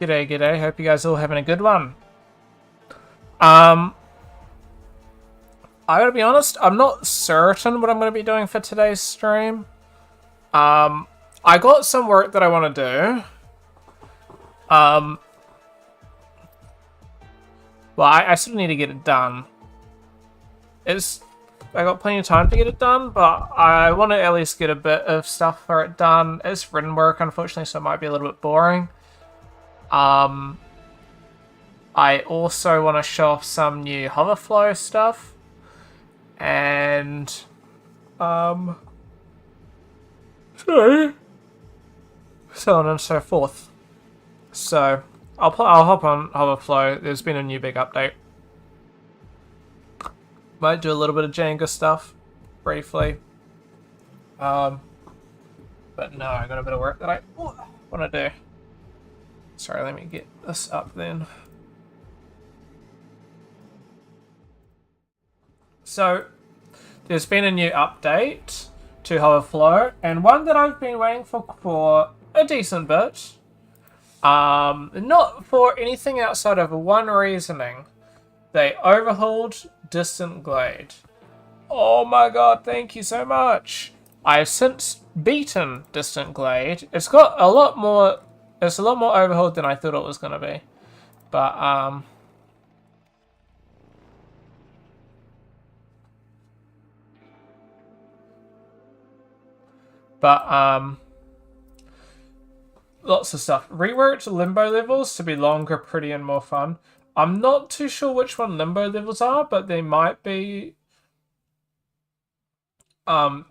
G'day, g'day. Hope you guys all having a good one. Um, I gotta be honest, I'm not certain what I'm gonna be doing for today's stream. I got some work that I want to do. Well, I sort of need to get it done. I got plenty of time to get it done, but I want to at least get a bit of stuff for it done. It's written work, unfortunately, so it might be a little bit boring. I also want to show off some new Hoverflow stuff. And sorry, so on and so forth. So I'll hop on Hoverflow. There's been a new big update. Might do a little bit of Django stuff briefly. But no, I got a bit of work that I want to do. Sorry, let me get this up then. So there's been a new update to Hoverflow, and one that I've been waiting for a decent bit. Not for anything outside of one reasoning. They overhauled Distant Glade. Oh my god, thank you so much. I have since beaten Distant Glade. It's got a lot more overhauled than I thought it was gonna be. But lots of stuff. Reworked Limbo levels to be longer, pretty, and more fun. I'm not too sure which one Limbo levels are, but they might be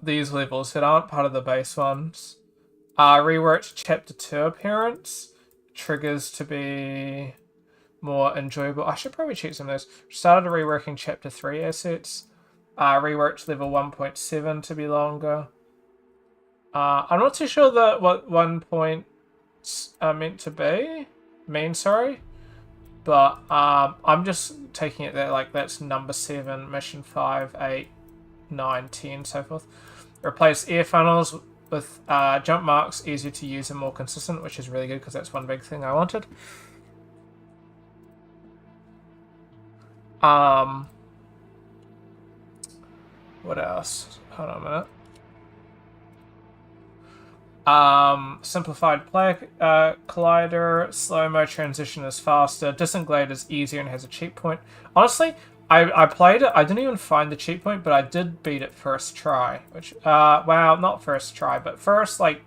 these levels that aren't part of the base ones. Reworked Chapter 2 appearance. Triggers to be more enjoyable. I should probably check some of those. Started reworking Chapter 3 assets. Reworked level 1.7 to be longer. I'm not too sure what 1 points are meant to be. Sorry. But I'm just taking it that like that's number 7, mission 5, 8, 9, 10, so forth. Replace air funnels with jump marks, easier to use and more consistent, which is really good because that's one big thing I wanted. What else? Hold on a minute. Simplified player collider, slow-mo transition is faster, Distant Glade is easier and has a cheat point. Honestly, I played it, I didn't even find the cheat point, but I did beat it first try. Which, well, not first try, but first, like,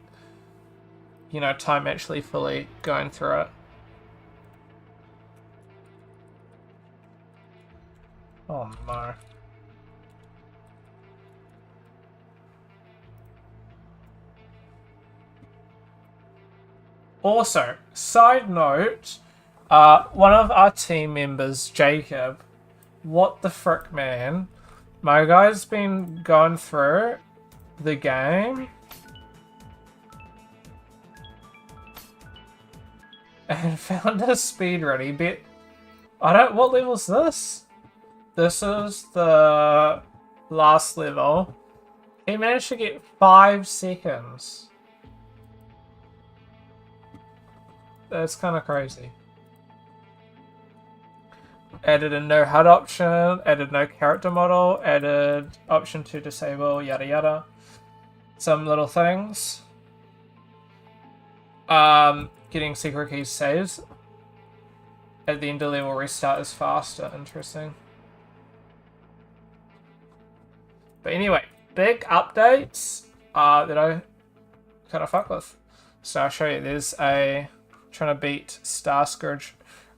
you know, time actually fully going through it. Oh no. Also, side note, one of our team members, Jacob, what the frick, man? My guy's been going through the game and found a speedrun. He bet, what level's this? This is the last level. He managed to get 5 seconds. That's kind of crazy. Added a no HUD option, added no character model, added option to disable, yada yada. Some little things. Getting secret keys saves at the end of level restart is faster. Interesting. But anyway, big updates that I kind of fuck with. So I'll show you. There's a trying to beat Starscourge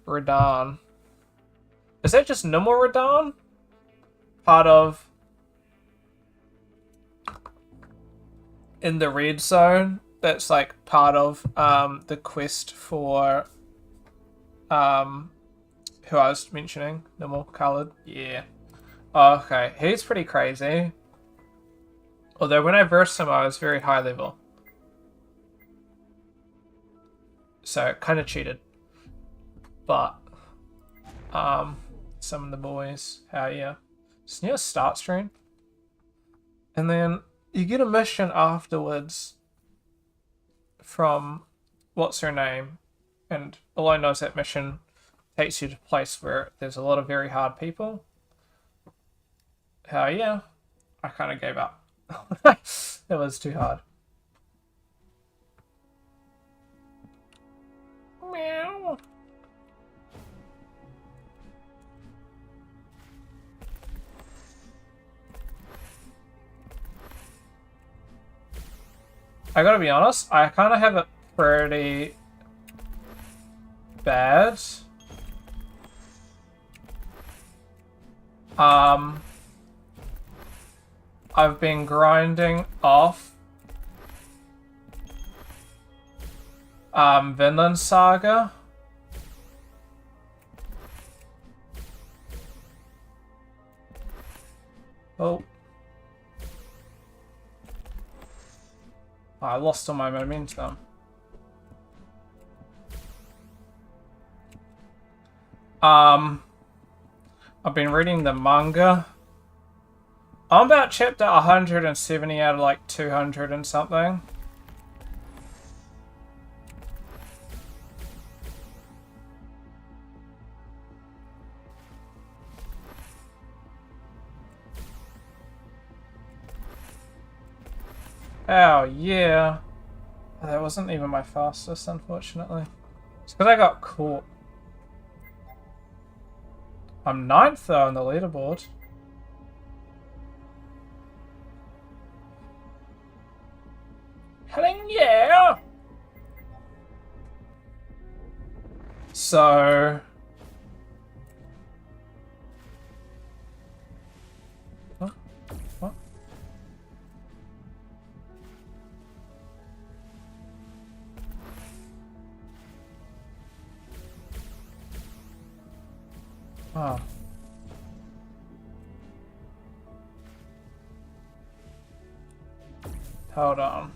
Radahn. Is that just normal Radahn? Part of in the red zone. That's like part of the quest for who I was mentioning. Normal coloured. Yeah. Okay, he's pretty crazy. Although when I versed him, I was very high level. So, kind of cheated. But, some of the boys, hell yeah. Just near a start stream. And then you get a mission afterwards from, what's her name? And all I know is that mission takes you to a place where there's a lot of very hard people. Hell yeah. I kind of gave up. It was too hard. Meow. I gotta be honest, I kind of have it pretty bad. I've been grinding off Vinland Saga. Oh. I lost all my momentum. I've been reading the manga. I'm about chapter 170 out of like 200 and something. Oh, yeah. That wasn't even my fastest, unfortunately. It's because I got caught. I'm 9th, though, on the leaderboard. Hell yeah! So... What? What? Oh. Hold on.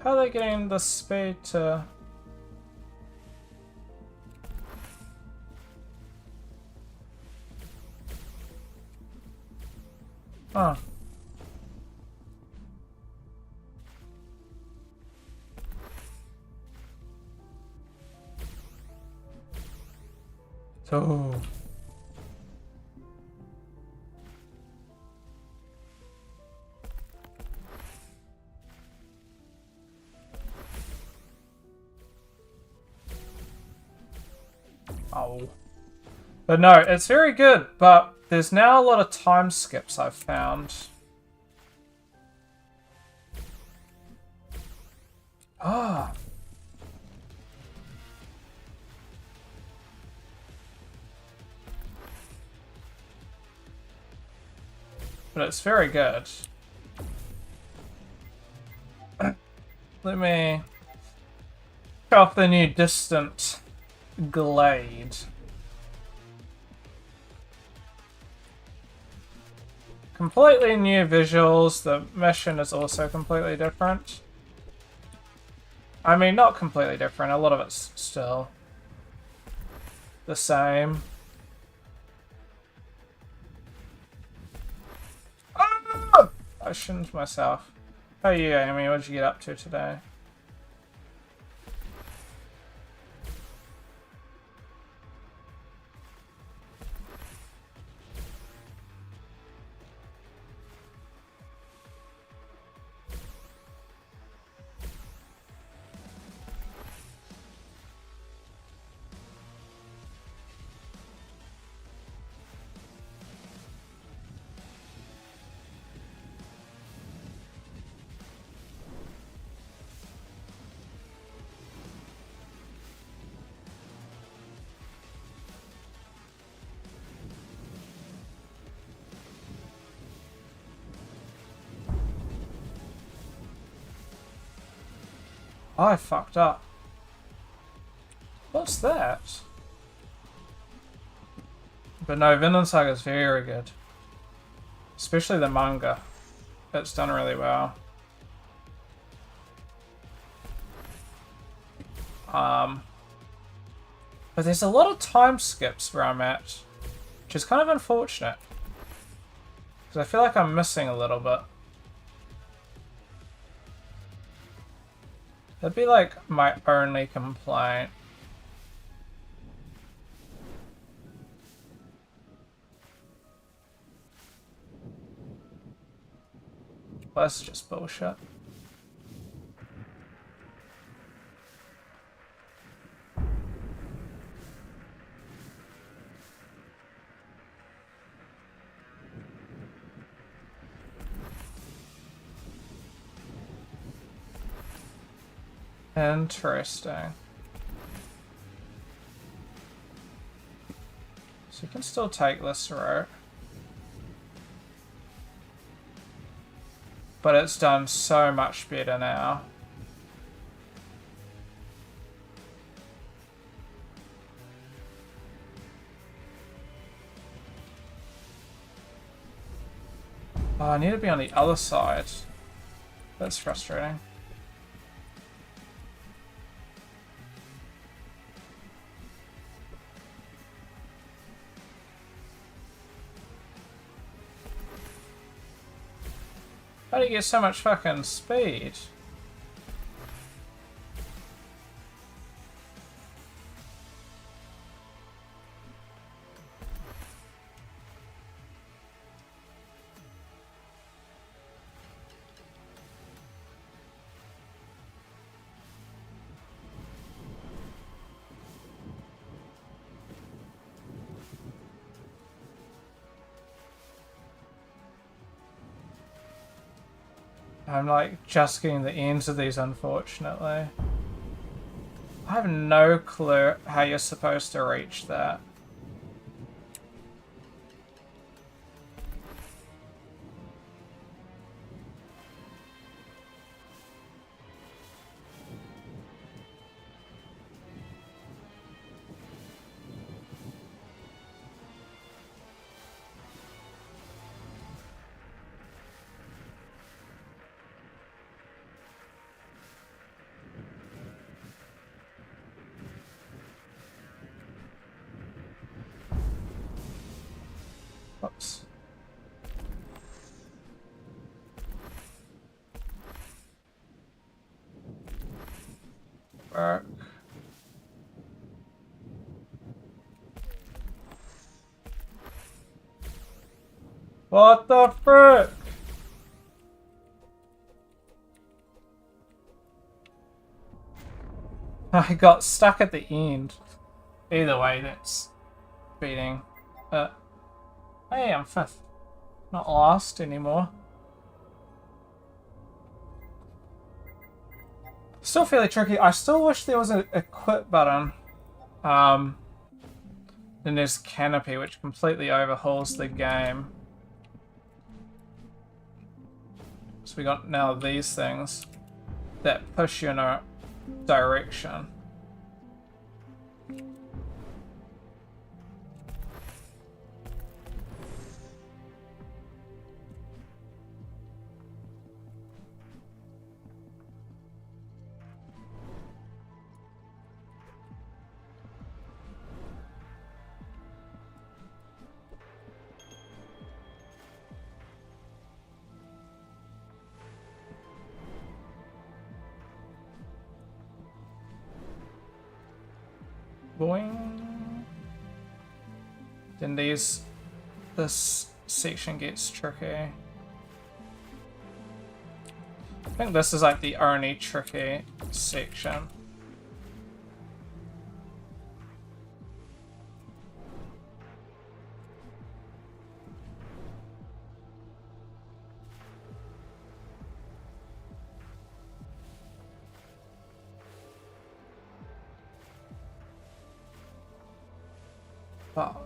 How are they getting the speed to... Oh. So... Oh. But no, it's very good, but there's now a lot of time skips I've found. Ah. But it's very good. Let me show off the new Distant Glade. Completely new visuals. The mission is also completely different. I mean, not completely different. A lot of it's still the same. Ah! I shouldn't myself. How are you, Amy? What did you get up to today? Oh, I fucked up. What's that? But no, Vinland Saga is very good. Especially the manga. It's done really well. But there's a lot of time skips where I'm at, which is kind of unfortunate. Because I feel like I'm missing a little bit. That'd be like my only complaint. That's just bullshit. Interesting. So you can still take this route. But it's done so much better now. Oh, I need to be on the other side. That's frustrating. How do you get so much fucking speed? I'm like just getting the ends of these, unfortunately. I have no clue how you're supposed to reach that. Oops. Work. What the frick? I got stuck at the end. Either way, that's beating. Hey, I'm 5th. Not last anymore. Still fairly tricky. I still wish there was a quit button. Then there's Canopy, which completely overhauls the game. So we got now these things that push you in a direction. Boing. Then this section gets tricky. I think this is like the only tricky section.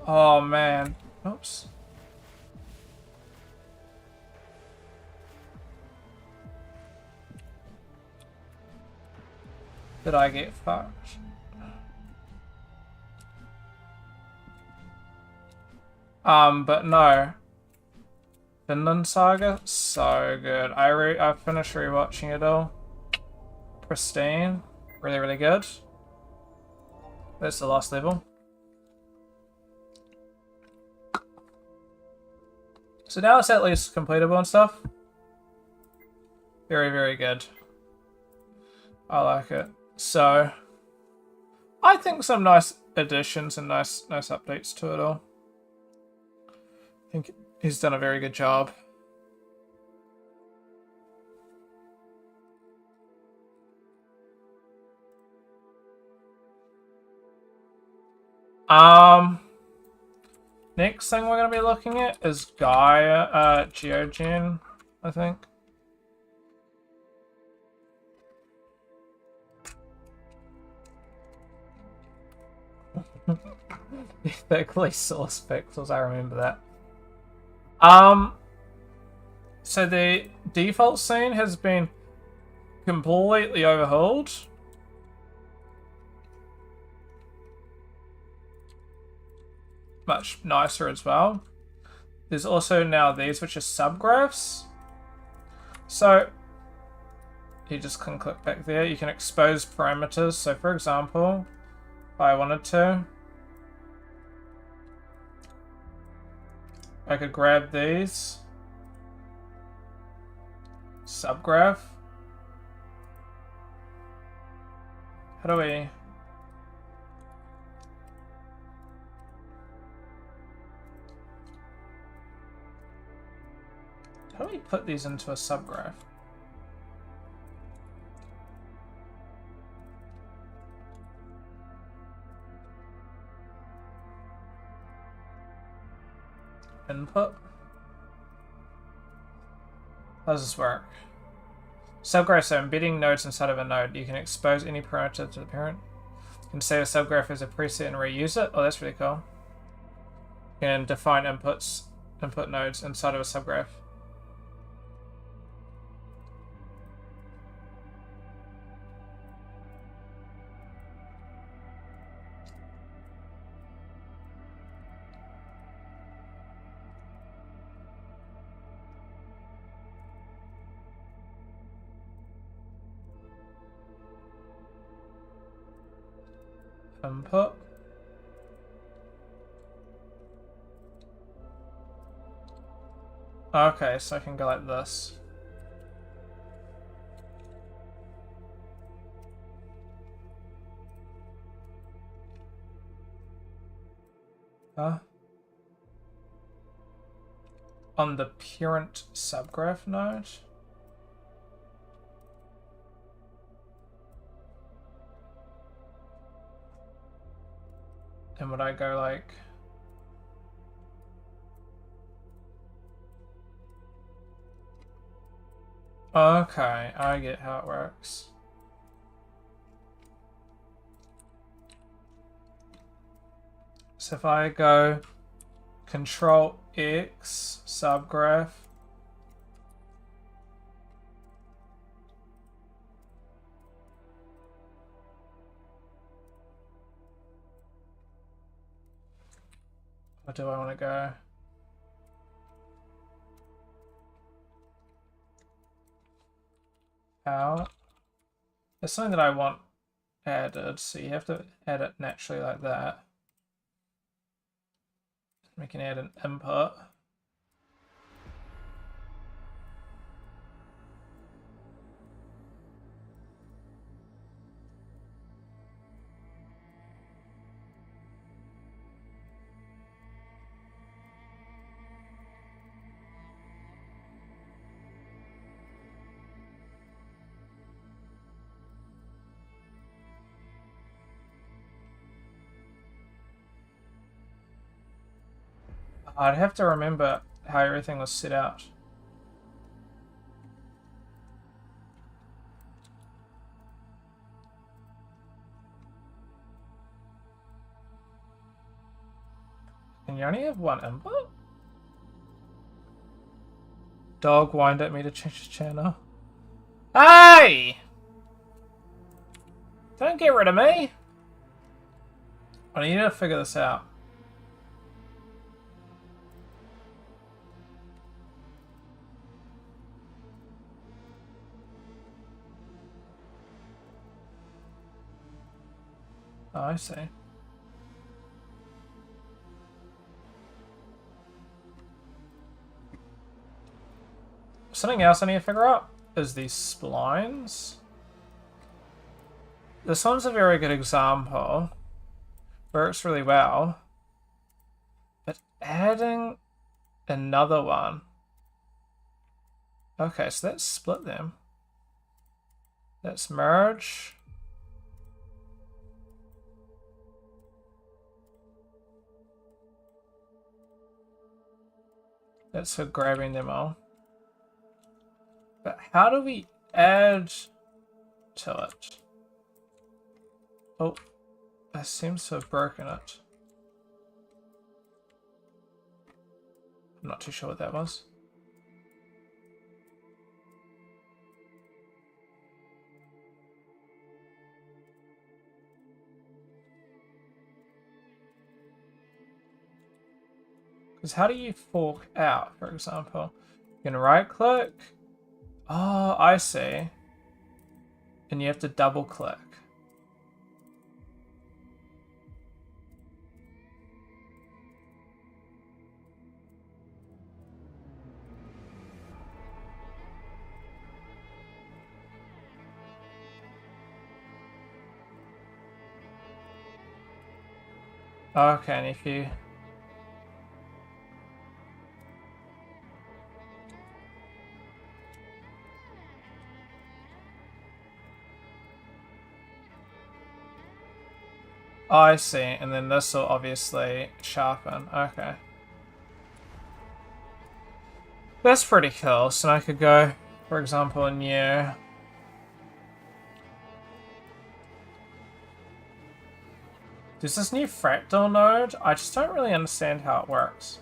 Oh man. Oops. Did I get fucked? But no. Vinland Saga, so good. I finished rewatching it all. Pristine. Really, really good. That's the last level. So now it's at least completable and stuff. Very, very good. I like it. So, I think some nice additions and nice updates to it all. I think he's done a very good job. Next thing we're gonna be looking at is Gaia, Geogen, I think. Ethically source pixels, I remember that. So the default scene has been completely overhauled. Much nicer as well. There's also now these, which are subgraphs. So you just can click back there. You can expose parameters. So for example, if I wanted to, I could grab these. Subgraph. How do we... How do we put these into a subgraph? Input? How does this work? Subgraph, so embedding nodes inside of a node. You can expose any parameter to the parent. You can save a subgraph as a preset and reuse it. Oh, that's really cool. You can define input nodes inside of a subgraph. Input. Okay, so I can go like this. On the parent subgraph node. And would I go like... Okay, I get how it works. So if I go Control X subgraph, where do I want to go? Out. There's something that I want added, so you have to add it naturally like that. We can add an input. I'd have to remember how everything was set out. And you only have one input? Dog whined at me to change the channel. Hey! Don't get rid of me! I need to figure this out. Oh, I see. Something else I need to figure out is these splines. this one's a very good example. Works really well. But adding another one. Okay, so let's split them. Let's merge. That's for grabbing them all. But how do we add to it? Oh, I seem to have broken it. I'm not too sure what that was. Because how do you fork out, for example? You can right click. Oh, I see. And you have to double click. Okay, and if you... Oh, I see, and then this will obviously sharpen. Okay. That's pretty cool. So I could go, for example, new. Does this new fractal node? I just don't really understand how it works.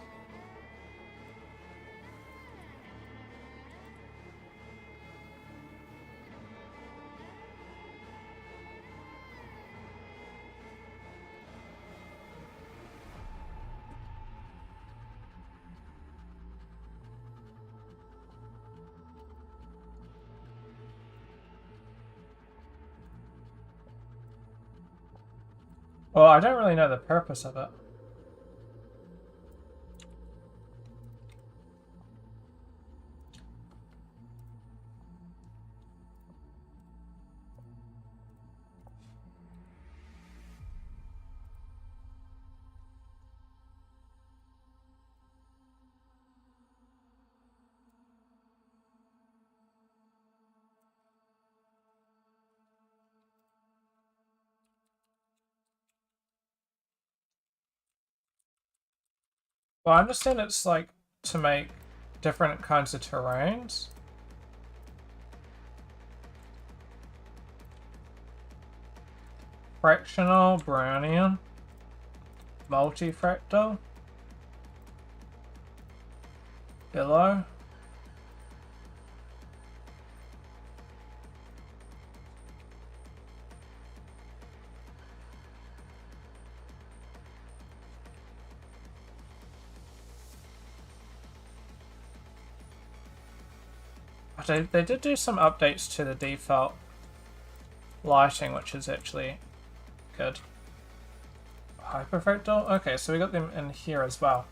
Well, I don't really know the purpose of it. Well, I understand it's like to make different kinds of terrains. Fractional, Brownian, multifractal, billow. They did do some updates to the default lighting, which is actually good. Hyperfractal? Okay, so we got them in here as well.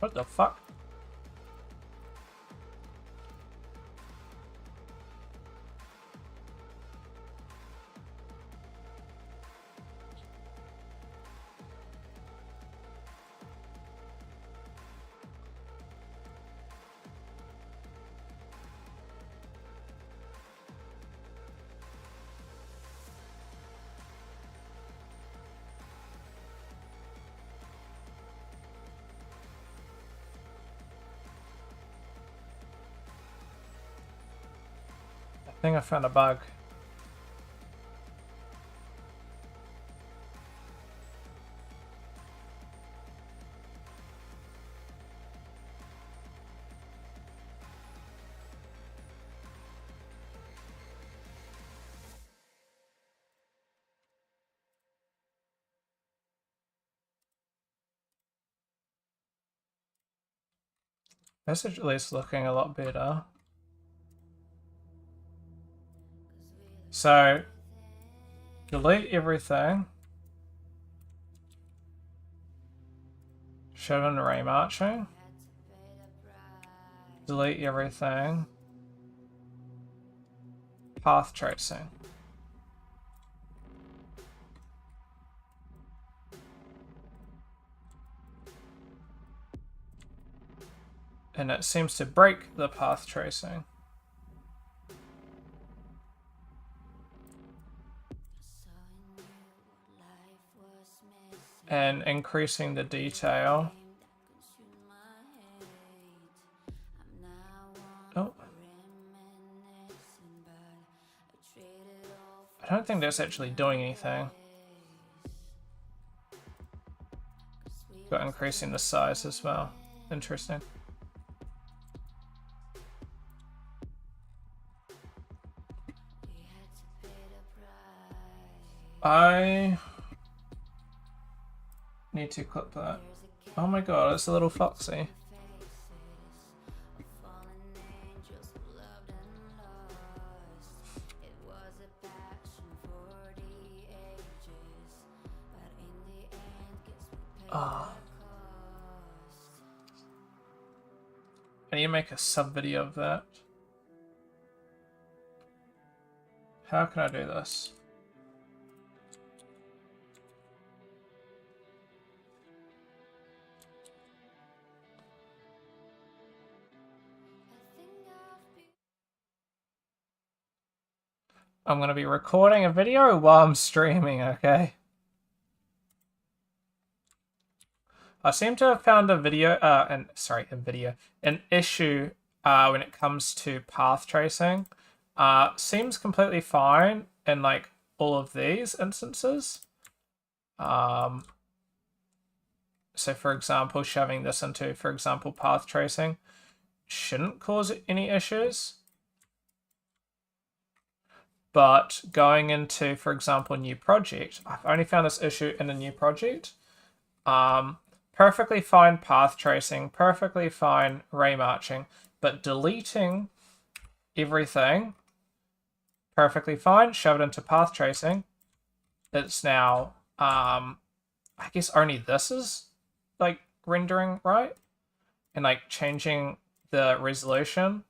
What the fuck? I think I found a bug. This is at least looking a lot better. So delete everything. Show in remarching. Delete everything. Path tracing. And it seems to break the path tracing. And increasing the detail. Oh. I don't think that's actually doing anything. Got increasing the size as well. Interesting. I need to clip that. Oh my god, it's a little foxy. Ah. I need to make a sub video of that. How can I do this? I'm going to be recording a video while I'm streaming, okay? I seem to have found an issue when it comes to path tracing. Seems completely fine in like all of these instances. So for example, shoving this into, for example, path tracing shouldn't cause any issues. But going into, for example, new project, I've only found this issue in a new project. Perfectly fine path tracing, perfectly fine ray marching, but deleting everything, perfectly fine, shove it into path tracing. It's now, I guess only this is like rendering right, and like changing the resolution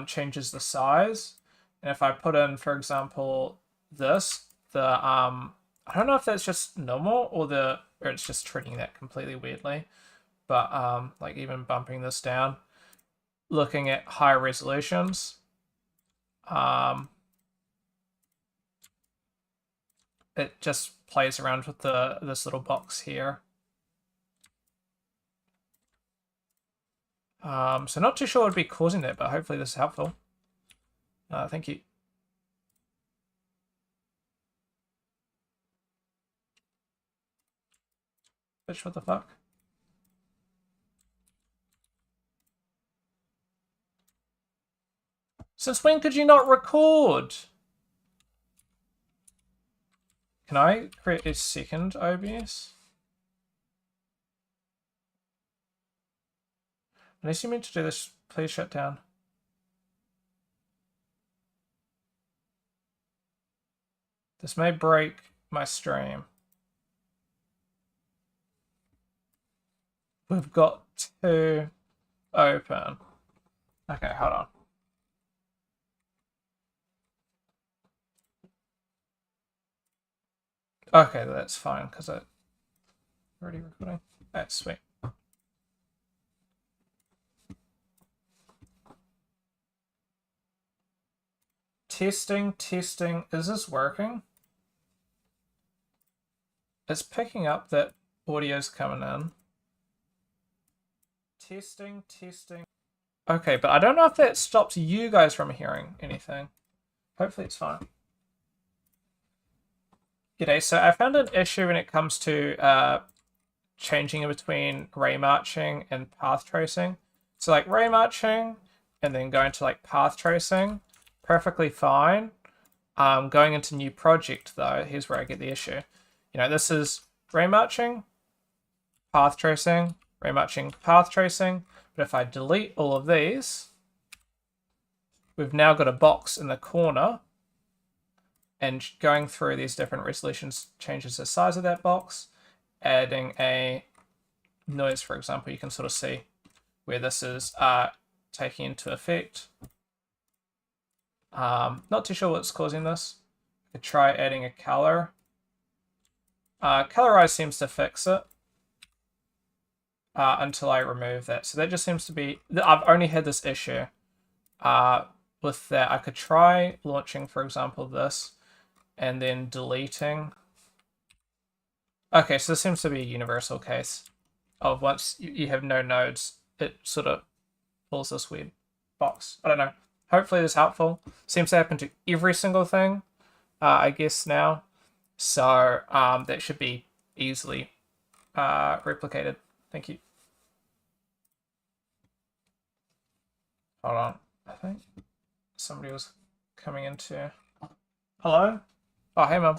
changes the size. And if I put in, for example, this, I don't know if that's just normal or it's just treating that completely weirdly, but like even bumping this down, looking at higher resolutions, it just plays around with this little box here. So not too sure what would be causing that, but hopefully this is helpful. Thank you. Bitch, what the fuck? Since when could you not record? Can I create a second OBS? Unless you meant to do this, please shut down. This may break my stream. We've got two open. Okay, hold on. Okay, that's fine because I'm already recording. That's sweet. Testing. Is this working? It's picking up that audio's coming in. Testing. Okay, but I don't know if that stops you guys from hearing anything. Hopefully it's fine. G'day, so I found an issue when it comes to changing in between ray marching and path tracing. So like ray marching and then going to like path tracing, perfectly fine. Going into new project though, here's where I get the issue. You know, this is ray marching, path tracing, ray marching, path tracing. But if I delete all of these, we've now got a box in the corner and going through these different resolutions changes the size of that box. Adding a noise, for example, you can sort of see where this is taking into effect. Not too sure what's causing this. I could try adding a color. Colorize seems to fix it until I remove that. So that just seems to be... I've only had this issue with that. I could try launching, for example, this and then deleting. Okay, so this seems to be a universal case of once you have no nodes, it sort of pulls this weird box. I don't know. Hopefully this is helpful. Seems to happen to every single thing, I guess, now. So that should be easily replicated. Thank you. Hold on. I think somebody was coming into... Hello? Oh, hey, Mum.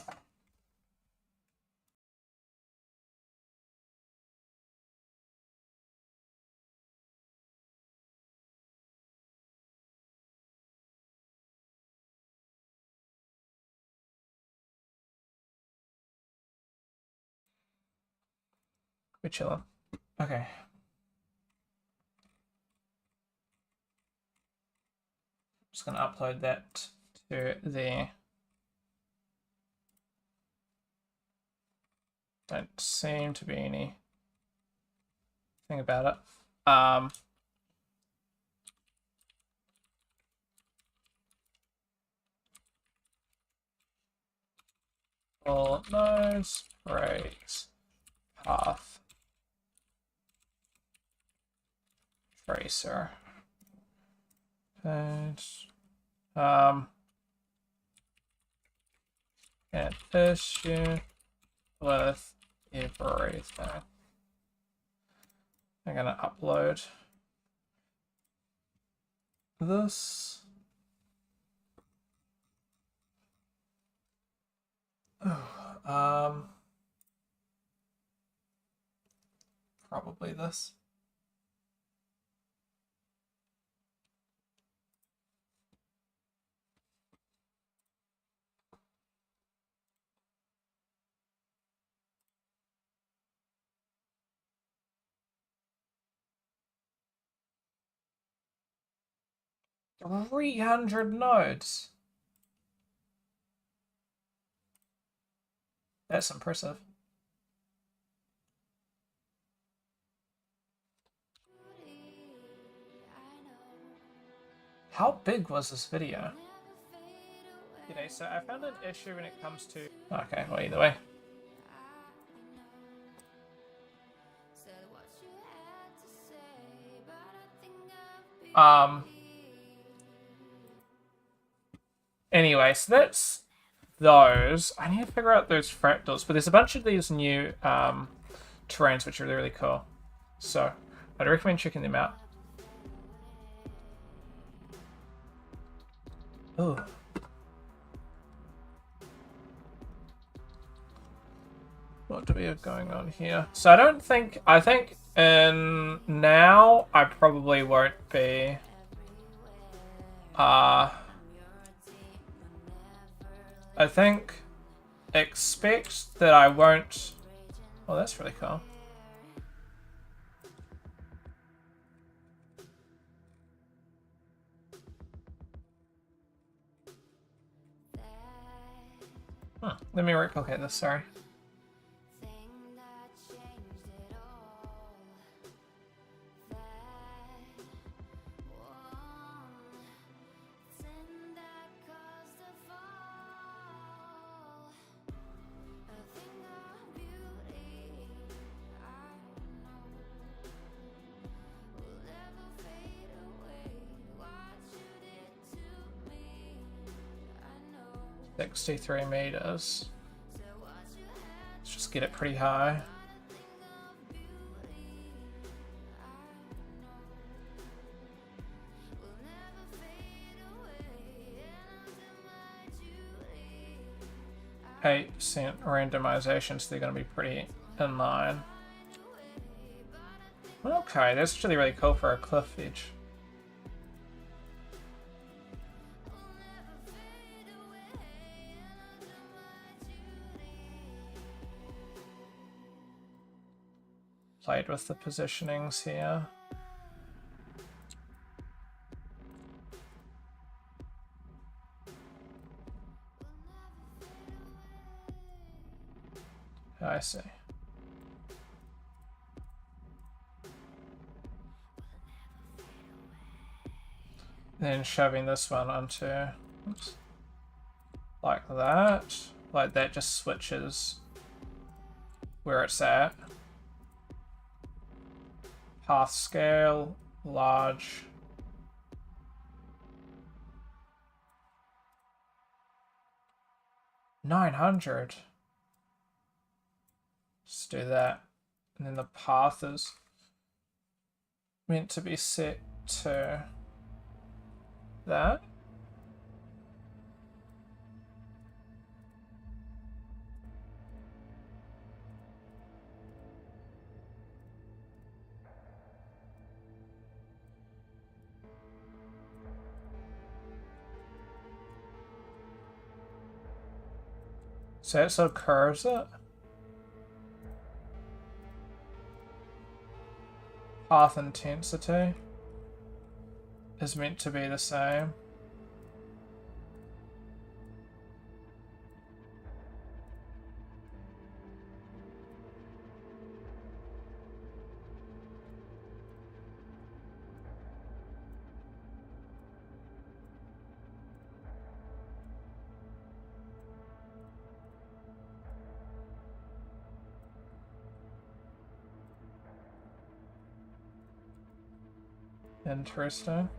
We're chilling. Okay. Just going to upload that to the... Don't seem to be any thing about it. All nodes, breaks, path, tracer, page, an issue with everything. I'm gonna upload this. Probably this. $300 nodes. That's impressive. How big was this video? Okay, so I found an issue when it comes to... Okay, well, either way. Anyway, so that's those. I need to figure out those fractals, but there's a bunch of these new terrains which are really, really cool. So I'd recommend checking them out. Oh. What do we have going on here? So I think now I probably won't be I think expect that I won't... Oh, that's really cool. Let me replicate this, sorry. $63 meters. Let's just get it pretty high. %, randomization, so they're going to be pretty in line. Okay, that's actually really cool for a cliff edge. played with the positionings here. I see. Then shoving this one onto, oops, like that. Like that just switches where it's at. Path scale, large. $900. Let's do that. And then the path is meant to be set to that. So it sort of curves it. Path intensity is meant to be the same. Interesting.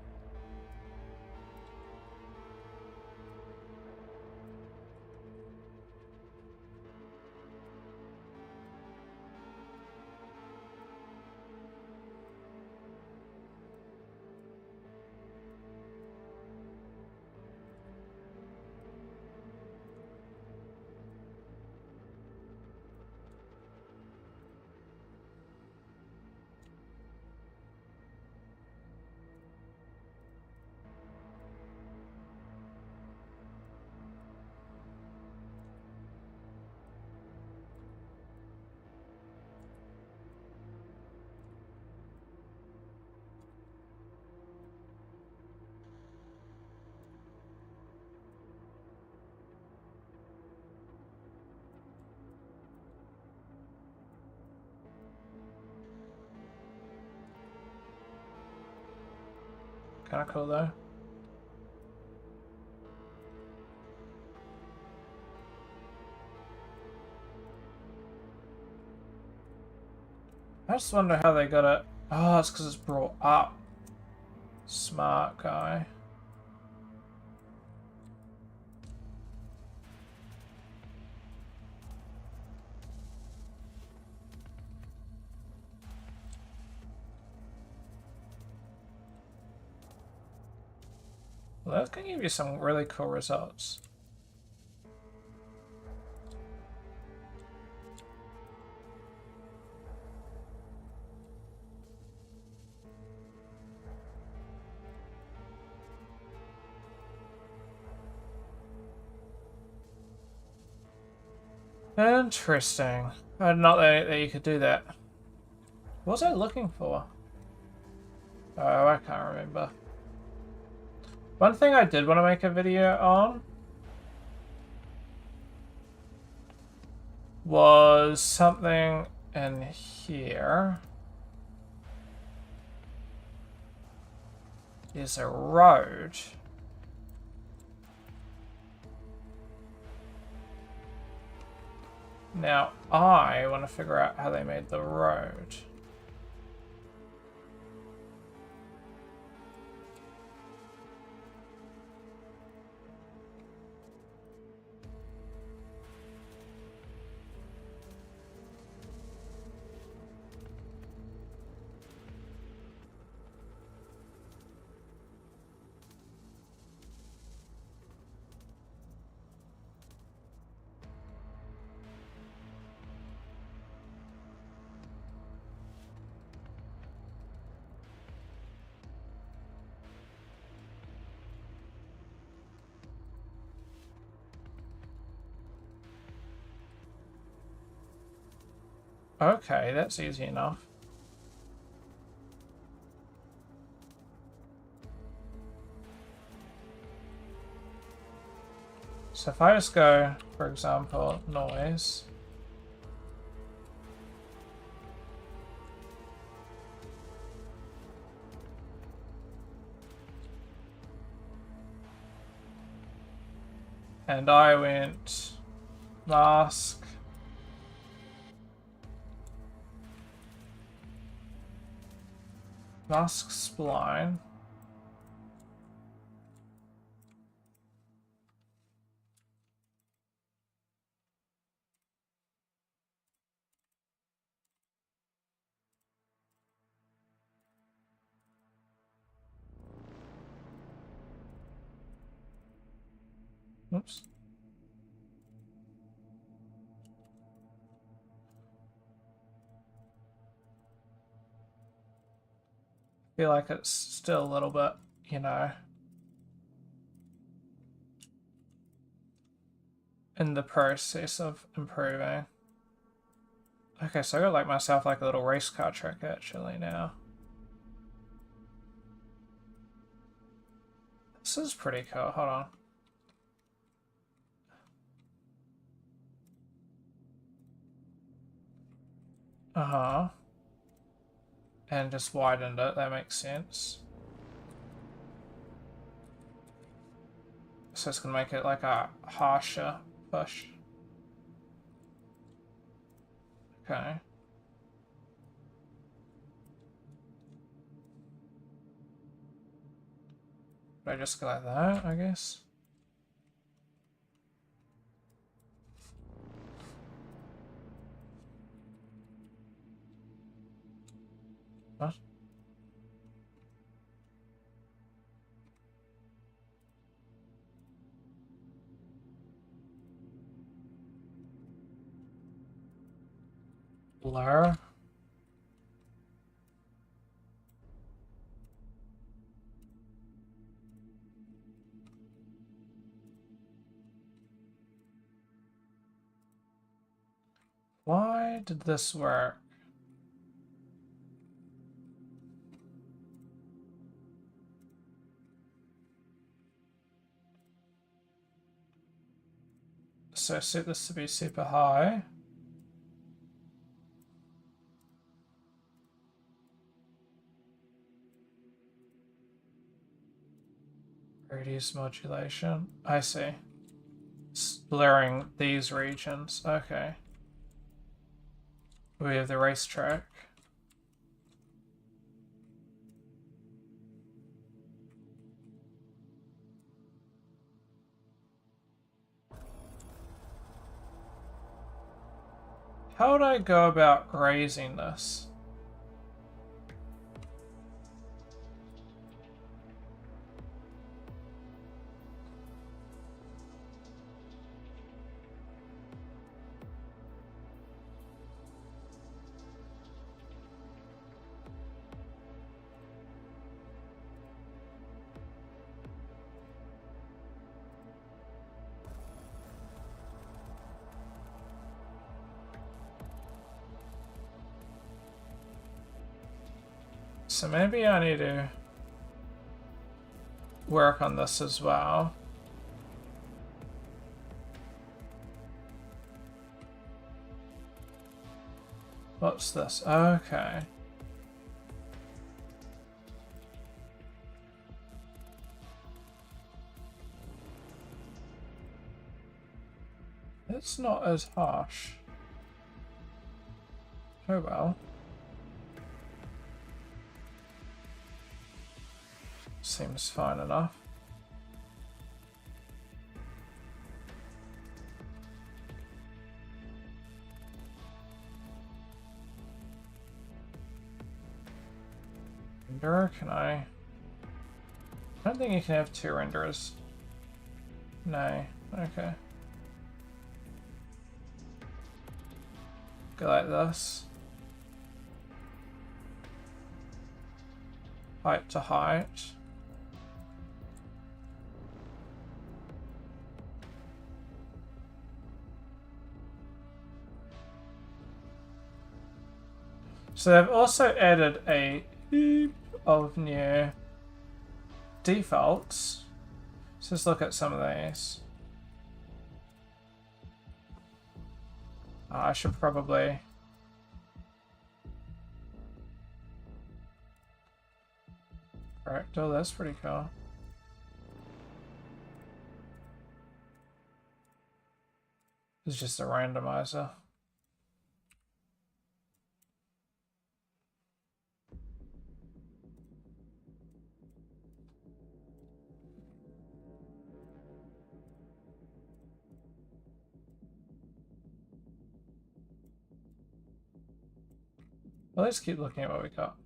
Kind of cool though. I just wonder how they got it. Oh, it's because it's brought up. Smart guy. Well, that's going to give you some really cool results. Interesting. I did not know that you could do that. What was I looking for? Oh, I can't remember. One thing I did want to make a video on was something in here. There's a road. Now, I want to figure out how they made the road. Okay, that's easy enough. So if I just go, for example, noise. And I went mask. Mask spline. Oops. Feel like it's still a little bit, you know, in the process of improving. Okay, so I got like myself like a little race car track actually now. This is pretty cool. Hold on. Uh-huh. And just widened it. That makes sense. So it's gonna make it like a harsher push. Okay. But I just go like that, I guess. What? Blur? Why did this work? So set this to be super high. Radius modulation. I see. It's blurring these regions. Okay. We have the racetrack. How would I go about raising this? So maybe I need to work on this as well. What's this? Okay. It's not as harsh. Oh well. Seems fine enough. Renderer, can I don't think you can have two renderers. No. Okay. Go like this. Height to height. So they've also added a heap of new defaults. So let's look at some of these. I should probably... Correct. Oh, that's pretty cool. It's just a randomizer. Well, let's keep looking at what we got.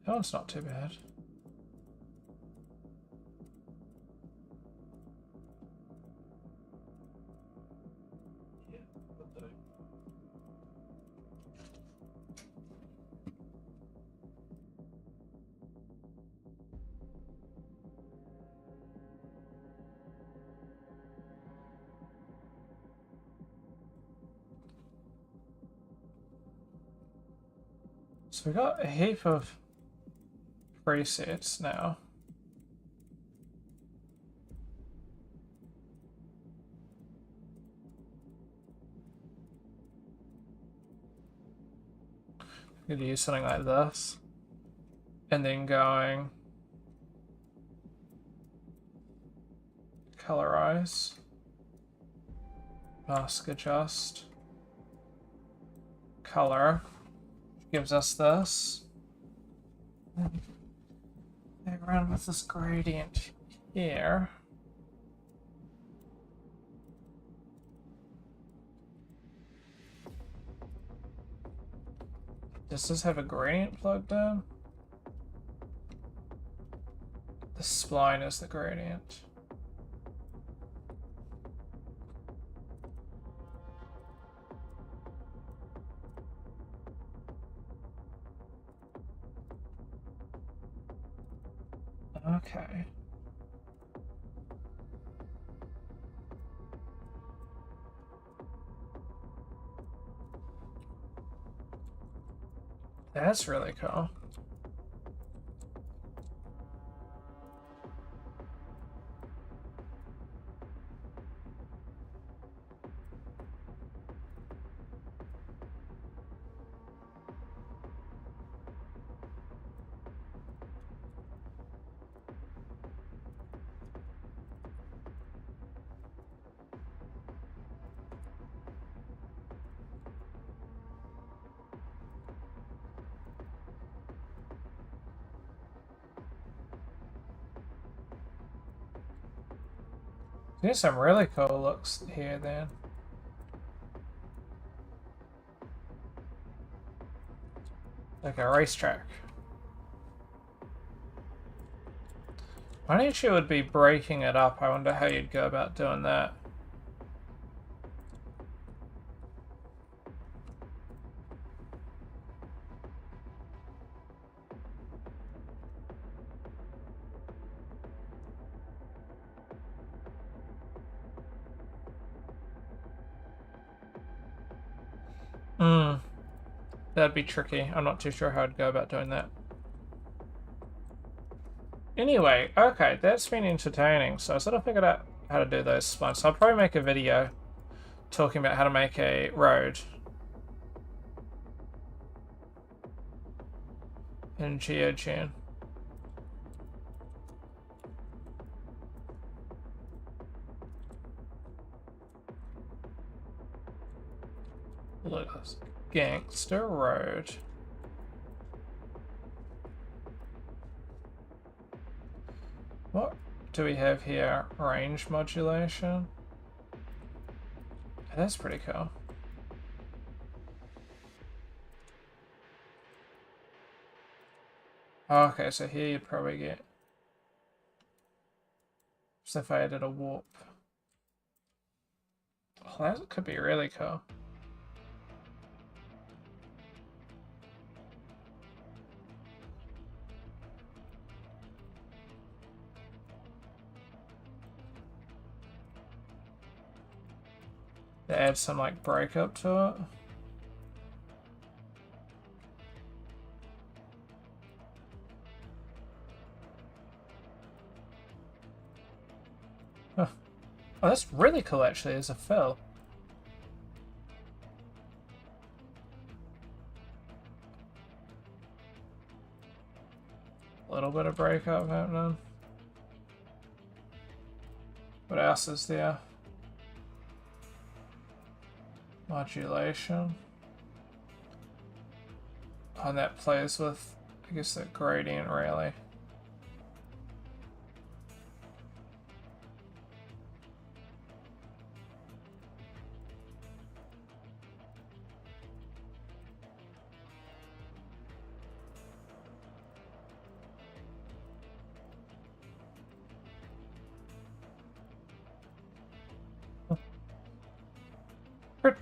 That one's not too bad. So we got a heap of presets now. We could use something like this. And then going colorize, mask adjust, color, gives us this. They run with this gradient here. Does this have a gradient plugged in? The spline is the gradient. Okay. That's really cool. There's some really cool looks here then. Like a racetrack. My issue would be breaking it up. I wonder how you'd go about doing that. That'd be tricky. I'm not too sure how I'd go about doing that. Anyway, okay, that's been entertaining. So I sort of figured out how to do those splines. So I'll probably make a video talking about how to make a road in GeoGen. Look at this. Gangster Road. What do we have here? Range modulation. That's pretty cool. Okay, so here you'd probably get... So if I added a warp. Oh, that could be really cool. To add some like breakup to it. Huh. Oh, that's really cool actually as a fill. A little bit of breakup happening. What else is there? Modulation. Oh, and that plays with, I guess, that gradient really.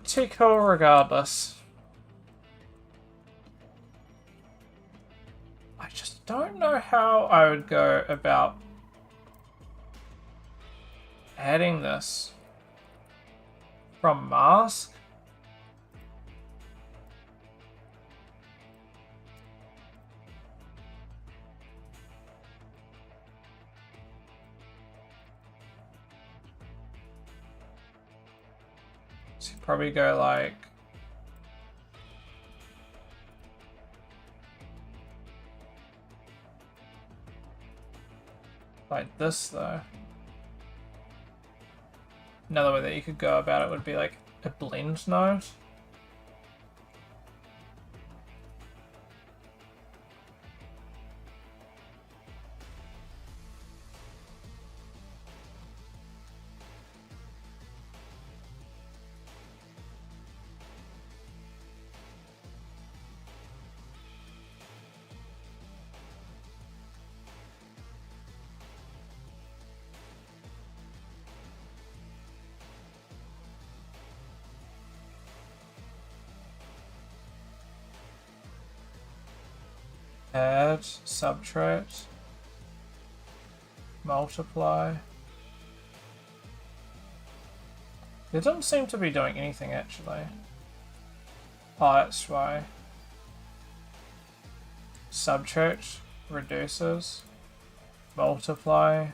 Pretty cool regardless. I just don't know how I would go about adding this from mask. So you probably go like this though. Another way that you could go about it would be like a blend node. Add, subtract, multiply. It doesn't seem to be doing anything actually. Oh, that's why. Subtract reduces, multiply,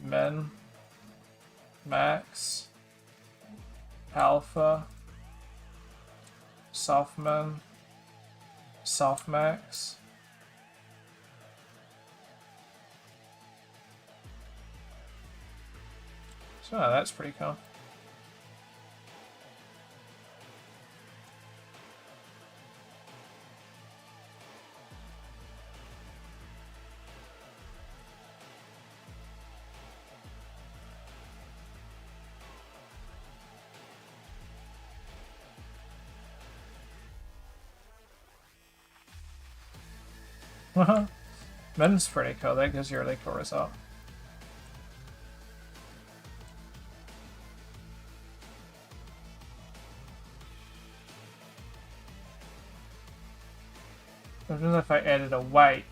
min, max, alpha, softmin, softmax. So that's pretty cool. Min's pretty cool. That gives you a really cool result. Imagine if I added a weight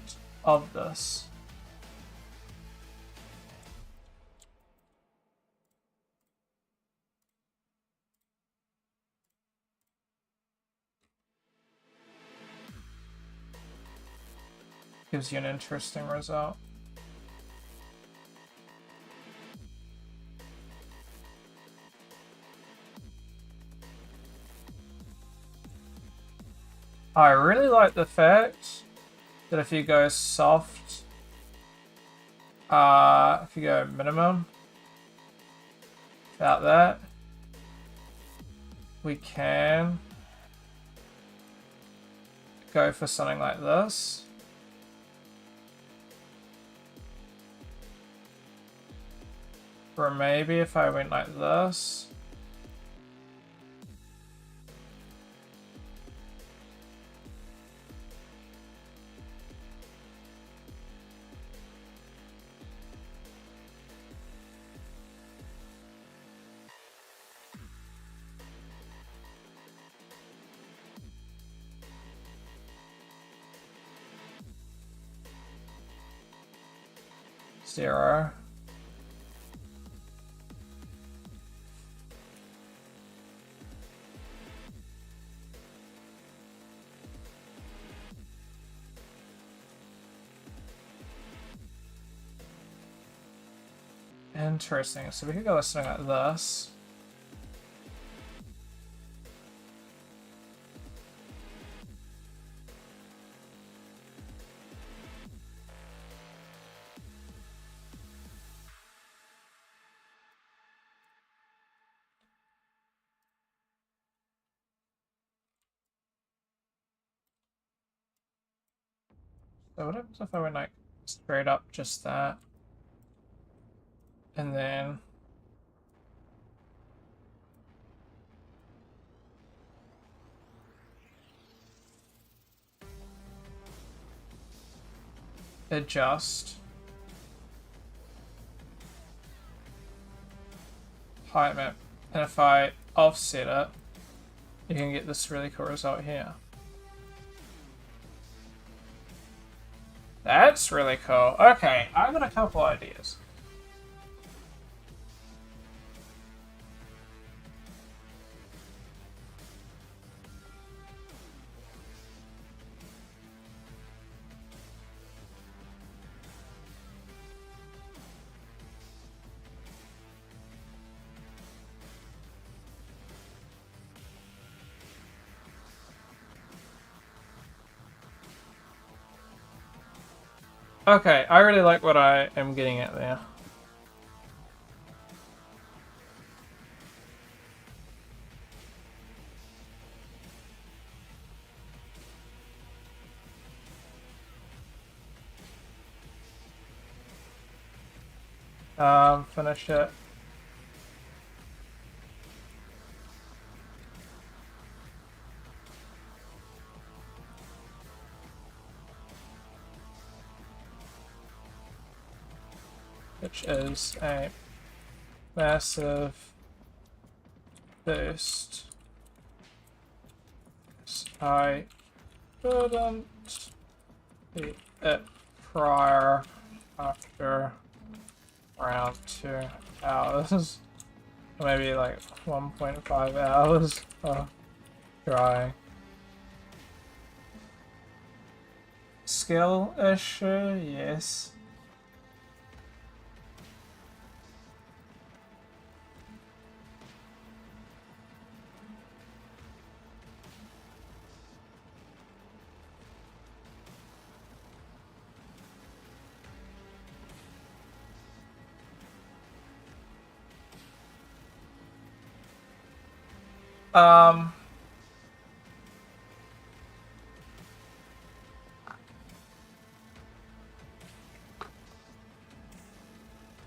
of this. Gives you an interesting result. I really like the fact that if you go soft, if you go minimum, without that, we can go for something like this. Or maybe if I went like this. Zero. Interesting. So we could go something like this. So what happens if I went like straight up just that? And then adjust height map. And if I offset it, you can get this really cool result here. That's really cool. Okay, I've got a couple ideas. Okay, I really like what I am getting at there. Finish it. Which is a massive boost. I couldn't beat it prior after around 2 hours. Maybe like 1.5 hours of trying. Skill issue, yes. Um,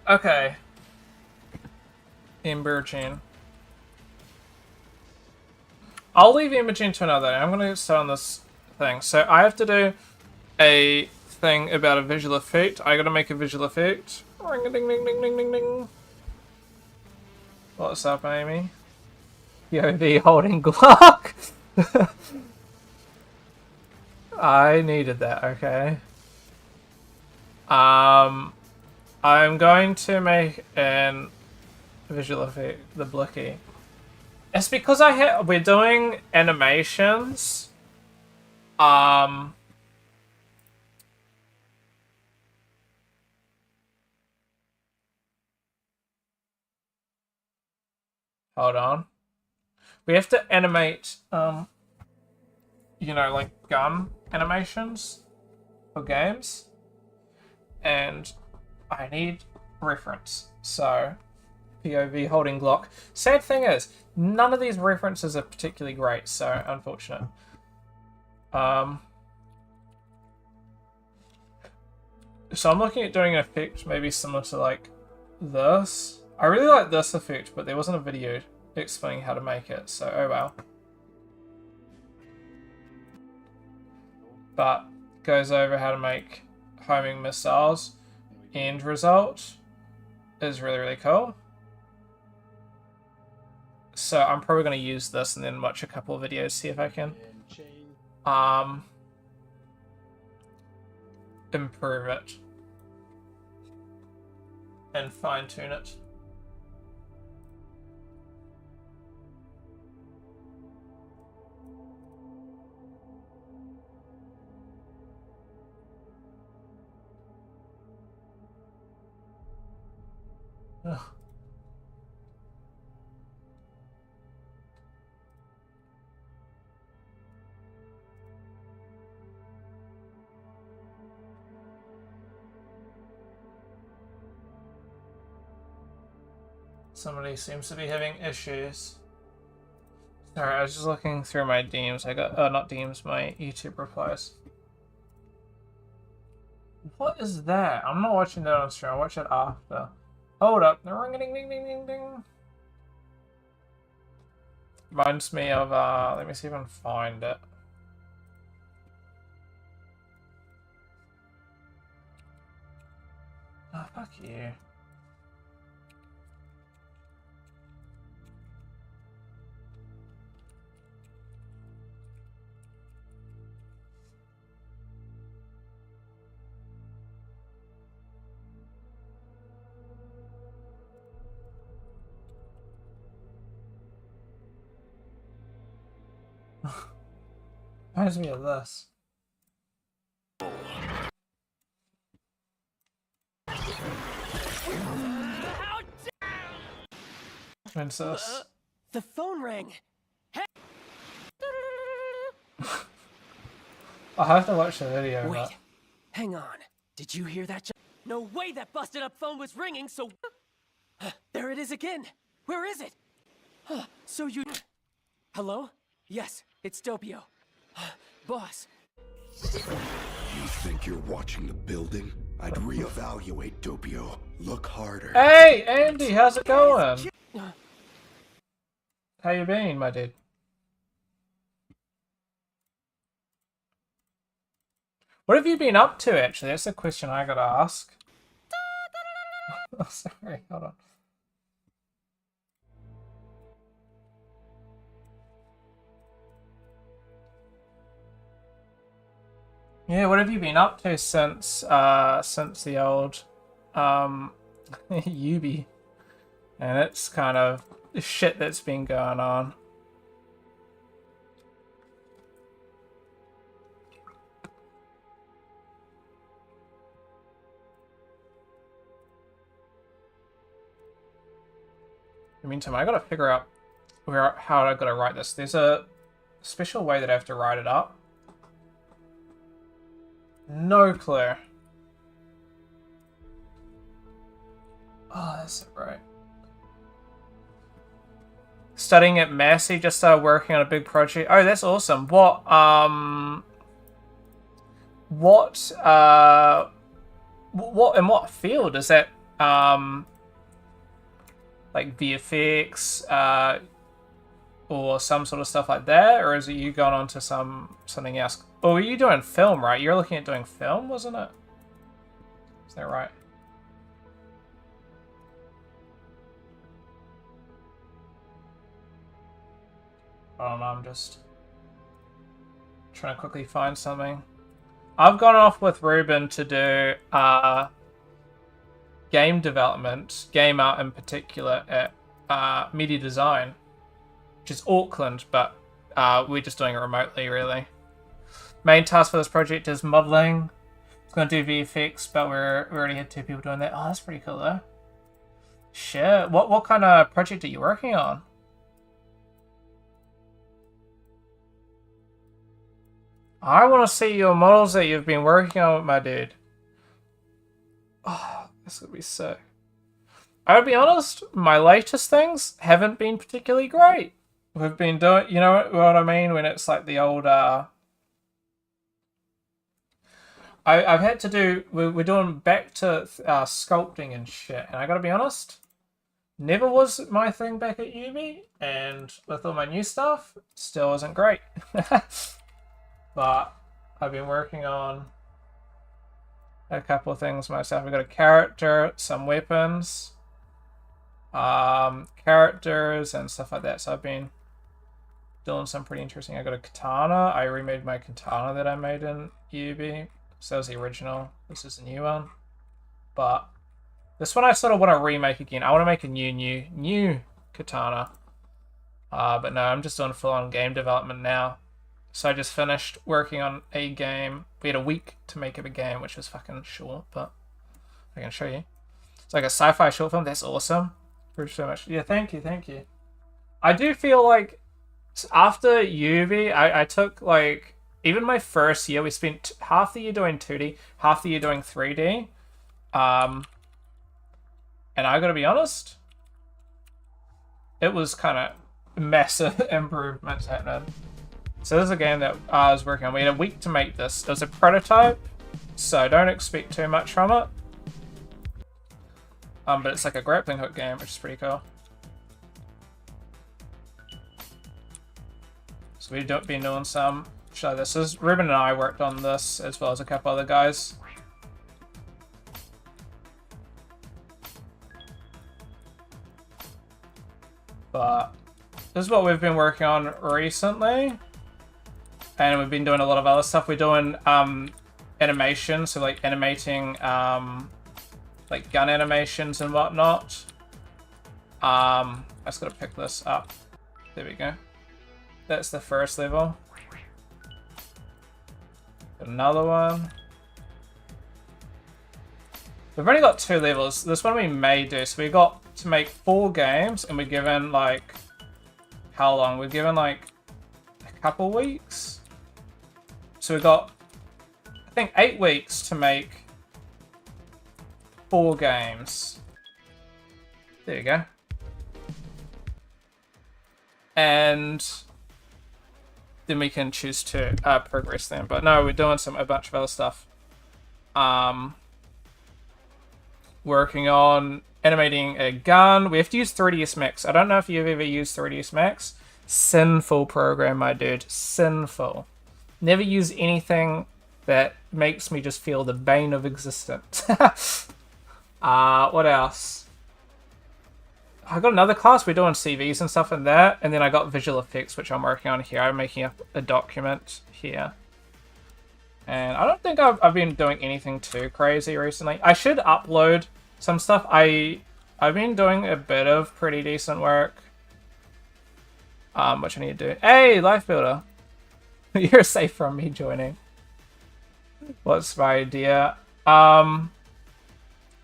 okay. Embergen. I'll leave Embergen to another day. I'm gonna start on this thing. So I have to do a thing about a visual effect. I gotta make a visual effect. Ring a ding ding ding ding ding ding. What's up, Amy? POV holding Glock. I needed that, okay. I'm going to make an visual effect, the Blicky. It's because we're doing animations. Hold on. We have to animate, you know, like gun animations for games. And I need reference. So, POV holding Glock. Sad thing is, none of these references are particularly great, so unfortunate. So I'm looking at doing an effect maybe similar to like this. I really like this effect, but there wasn't a video explaining how to make it, so oh well. But goes over how to make homing missiles. End result is really, really cool. So I'm probably going to use this and then watch a couple of videos, see if I can improve it and fine tune it. Ugh. Somebody seems to be having issues. Sorry, I was just looking through my DMs. I got, not DMs, my YouTube replies. What is that? I'm not watching that on stream. I'll watch it after. Hold up. Ring ding ding ding ding ding. Reminds me of, let me see if I can find it. Oh, fuck you. Reminds me of this. When's this? The phone rang. I'll have to watch the video. Wait, but... hang on. Did you hear that? No way that busted up phone was ringing, so... There it is again. Where is it? So you... Hello? Yes, it's Doppio. Boss. You think you're watching the building? I'd reevaluate, Doppio. Look harder. Hey, Andy, how's it going? How you been, my dude? What have you been up to, actually? That's a question I gotta ask. Oh, sorry, hold on. Yeah, what have you been up to since the old Ubi? And it's kind of the shit that's been going on. In the meantime, I gotta figure out how I gotta write this. There's a special way that I have to write it up. No clue. Oh, that's it, right. Studying at Massey, just started working on a big project. Oh, that's awesome. What in what field is that? Like VFX, or some sort of stuff like that, or is it you gone on to something else? Oh, were you doing film, right? You're looking at doing film, wasn't it? Is that right? I don't know, I'm just trying to quickly find something. I've gone off with Ruben to do game development, game art in particular, at Media Design, which is Auckland, but we're just doing it remotely, really. Main task for this project is modeling. It's going to do VFX, but we already had 2 people doing that. Oh, that's pretty cool, though. Shit. What kind of project are you working on? I want to see your models that you've been working on, my dude. Oh, this would be sick. I would be honest, my latest things haven't been particularly great. We've been doing, you know what I mean, when it's like the old, I've had to do, we're doing back to sculpting and shit, and I gotta be honest, never was my thing back at uni, and with all my new stuff, still isn't great. But I've been working on a couple of things myself. I've got a character, some weapons, characters and stuff like that. So I've been doing some pretty interesting. I got a katana. I remade my katana that I made in Ubi. So that was the original. This is the new one. But this one I sort of want to remake again. I want to make a new katana. But no, I'm just doing full-on game development now. So I just finished working on a game. We had a week to make up a game, which was fucking short, but I can show you. It's like a sci-fi short film. That's awesome. Thanks so much. Yeah, thank you, thank you. I do feel like after UV, I took like even my first year. We spent half the year doing 2D, half the year doing 3D. And I gotta be honest, it was kind of massive improvements happening. So this is a game that I was working on. We had a week to make this. It was a prototype, so don't expect too much from it. But it's like a grappling hook game, which is pretty cool. So we've been doing some. Show this is Ruben and I worked on this as well as a couple other guys. But this is what we've been working on recently. And we've been doing a lot of other stuff. We're doing animation, so like animating like gun animations and whatnot. I just gotta pick this up. There we go. That's the first level. Got another one. We've only got 2 levels. This one we may do. So we got to make 4 games, and we're given like how long? We're given like a couple weeks. So we got, I think, 8 weeks to make 4 games. There you go. And then we can choose to progress them. But no, we're doing a bunch of other stuff. Working on animating a gun. We have to use 3ds Max. I don't know if you've ever used 3ds Max. Sinful program, my dude. Sinful. Never use anything that makes me just feel the bane of existence. What else? I got another class. We're doing CVs and stuff in that. And then I got visual effects, which I'm working on here. I'm making up a document here. And I don't think I've been doing anything too crazy recently. I should upload some stuff. I've been doing a bit of pretty decent work. Which I need to do. Hey, Life Builder. You're safe from me joining. What's my idea? Right.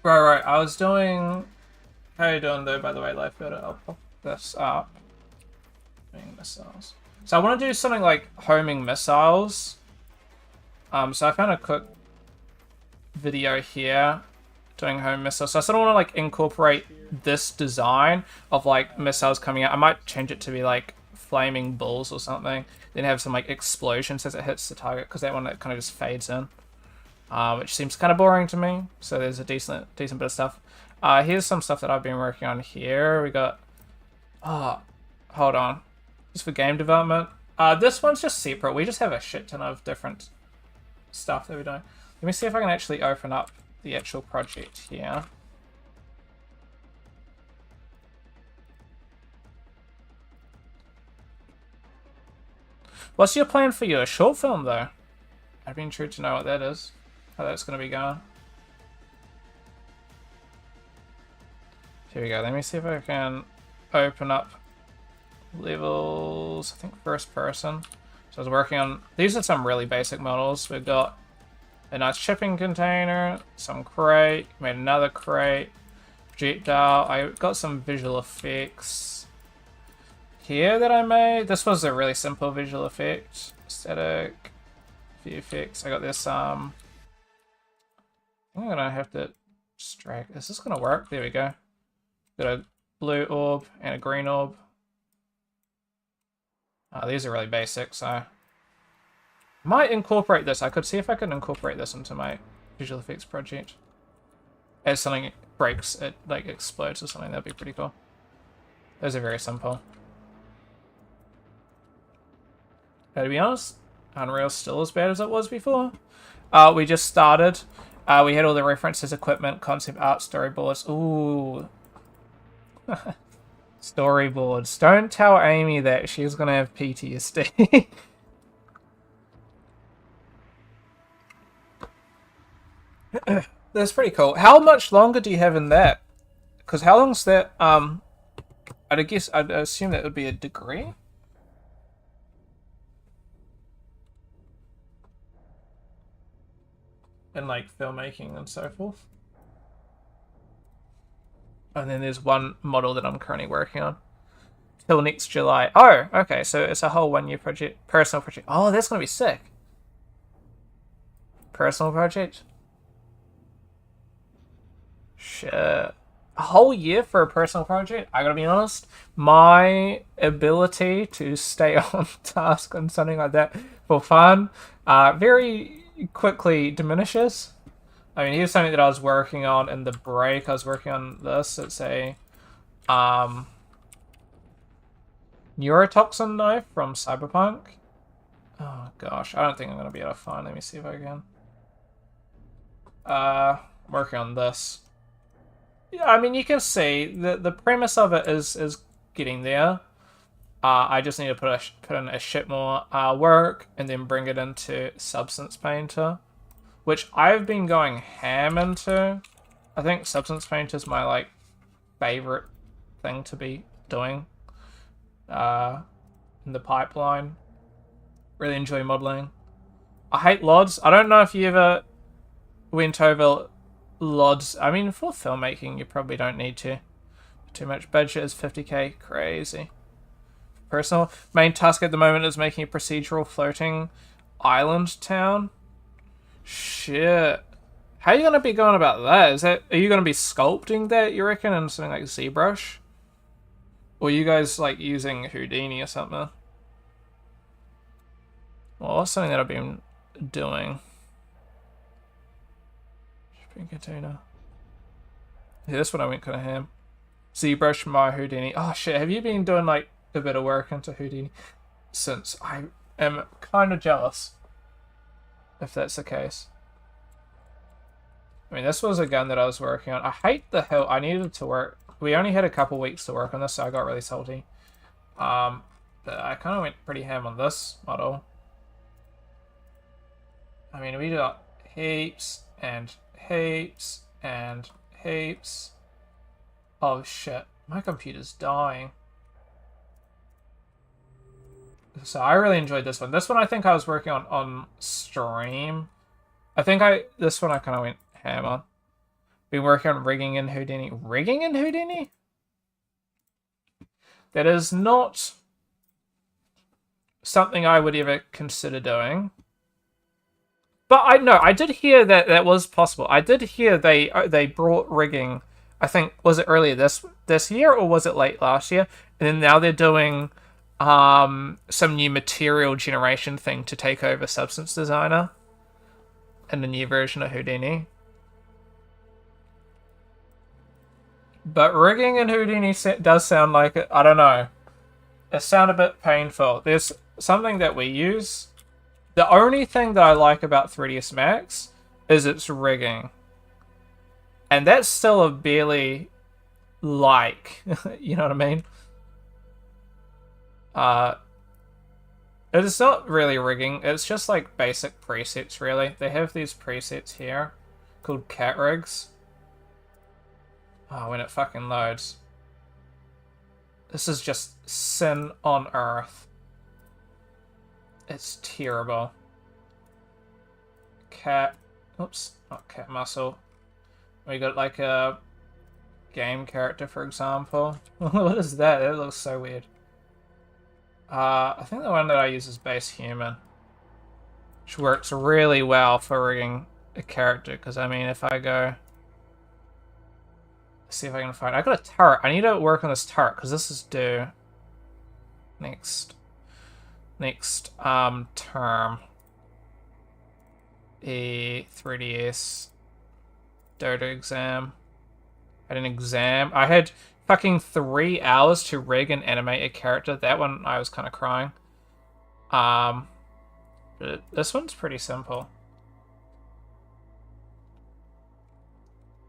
I was doing... How you doing though, by the way, Life Builder? I'll pop this up. Homing missiles. So I want to do something like homing missiles. So I found a quick video here doing home missiles. So I sort of want to like incorporate this design of like missiles coming out. I might change it to be like flaming bulls or something. Then have some like explosions as it hits the target, because that one that kind of just fades in, which seems kind of boring to me. So there's a decent bit of stuff. Here's some stuff that I've been working on here. We got, hold on, just for game development. This one's just separate. We just have a shit ton of different stuff that we're doing. Let me see if I can actually open up the actual project here. What's your plan for your short film, though? I'd be intrigued to know what that is, how that's going to be going. Here we go. Let me see if I can open up levels. I think first person. So I was working on... These are some really basic models. We've got a nice shipping container, some crate, made another crate, projectile. I got some visual effects here that I made. This was a really simple visual effect. Static VFX. I got this, I'm gonna have to just drag. Is this gonna work? There we go. Got a blue orb and a green orb. These are really basic, so I might incorporate this. I could see if I could incorporate this into my visual effects project. As something breaks, it like explodes or something. That'd be pretty cool. Those are very simple. But to be honest, Unreal's still as bad as it was before. We just started. We had all the references, equipment, concept art, storyboards. Ooh. Storyboards. Don't tell Amy that. She's gonna have PTSD. That's pretty cool. How much longer do you have in that? Because how long's that? I'd assume that would be a degree. And like filmmaking and so forth. And then there's one model that I'm currently working on. Till next July. Oh, okay, so it's a whole 1 year project. Personal project. Oh, that's gonna be sick. Personal project? Shit. A whole year for a personal project? I gotta be honest, my ability to stay on task on something like that for fun very quickly diminishes. I mean, here's something that I was working on in the break. I was working on this. It's a neurotoxin knife from Cyberpunk. Oh gosh, I don't think I'm gonna be able to find. Let me see if I can. Working on this. Yeah, I mean, you can see the premise of it is getting there. I just need to put in a shit more work and then bring it into Substance Painter, which I've been going ham into. I think Substance Painter is my like favorite thing to be doing in the pipeline. Really enjoy modeling. I hate LODs. I don't know if you ever went over LODs. I mean, for filmmaking, you probably don't need to. Too much budget is 50k. Crazy. Personal main task at the moment is making a procedural floating island town. Shit. How are you gonna be going about that? Are you gonna be sculpting that, you reckon, in something like ZBrush? Or are you guys like using Houdini or something? Well, that's something that I've been doing. Shipping container. Yeah, this one I went kind of ham. ZBrush, my Houdini. Oh shit, have you been doing like a bit of work into Houdini? Since I am kind of jealous, if that's the case. I mean, this was a gun that I was working on. I hate the hilt. I needed to work. We only had a couple weeks to work on this, so I got really salty. But I kind of went pretty ham on this model. I mean, we got heaps and heaps and heaps. Oh shit, my computer's dying. So I really enjoyed this one. This one I think I was working on stream. This one I kind of went ham on. Been working on rigging in Houdini. Rigging in Houdini? That is not something I would ever consider doing. But I did hear that that was possible. I did hear they brought rigging. I think, was it earlier this year or was it late last year? And then now they're doing some new material generation thing to take over Substance Designer in the new version of Houdini. But rigging in Houdini does sound like it. I don't know. It sounds a bit painful. There's something that we use. The only thing that I like about 3ds Max is its rigging. And that's still a barely like. You know what I mean? It's not really rigging. It's just like basic presets, really. They have these presets here called cat rigs. Oh, when it fucking loads. This is just sin on earth. It's terrible. Cat. Oops, not cat muscle. We got like a game character, for example. What is that? That looks so weird. I think the one that I use is base human, which works really well for rigging a character. Because I mean, if I go, let's see if I can find. I got a turret. I need to work on this turret because this is due next term. A 3ds Dota exam. I had an exam. I had fucking 3 hours to rig and animate a character. That one I was kind of crying. But this one's pretty simple.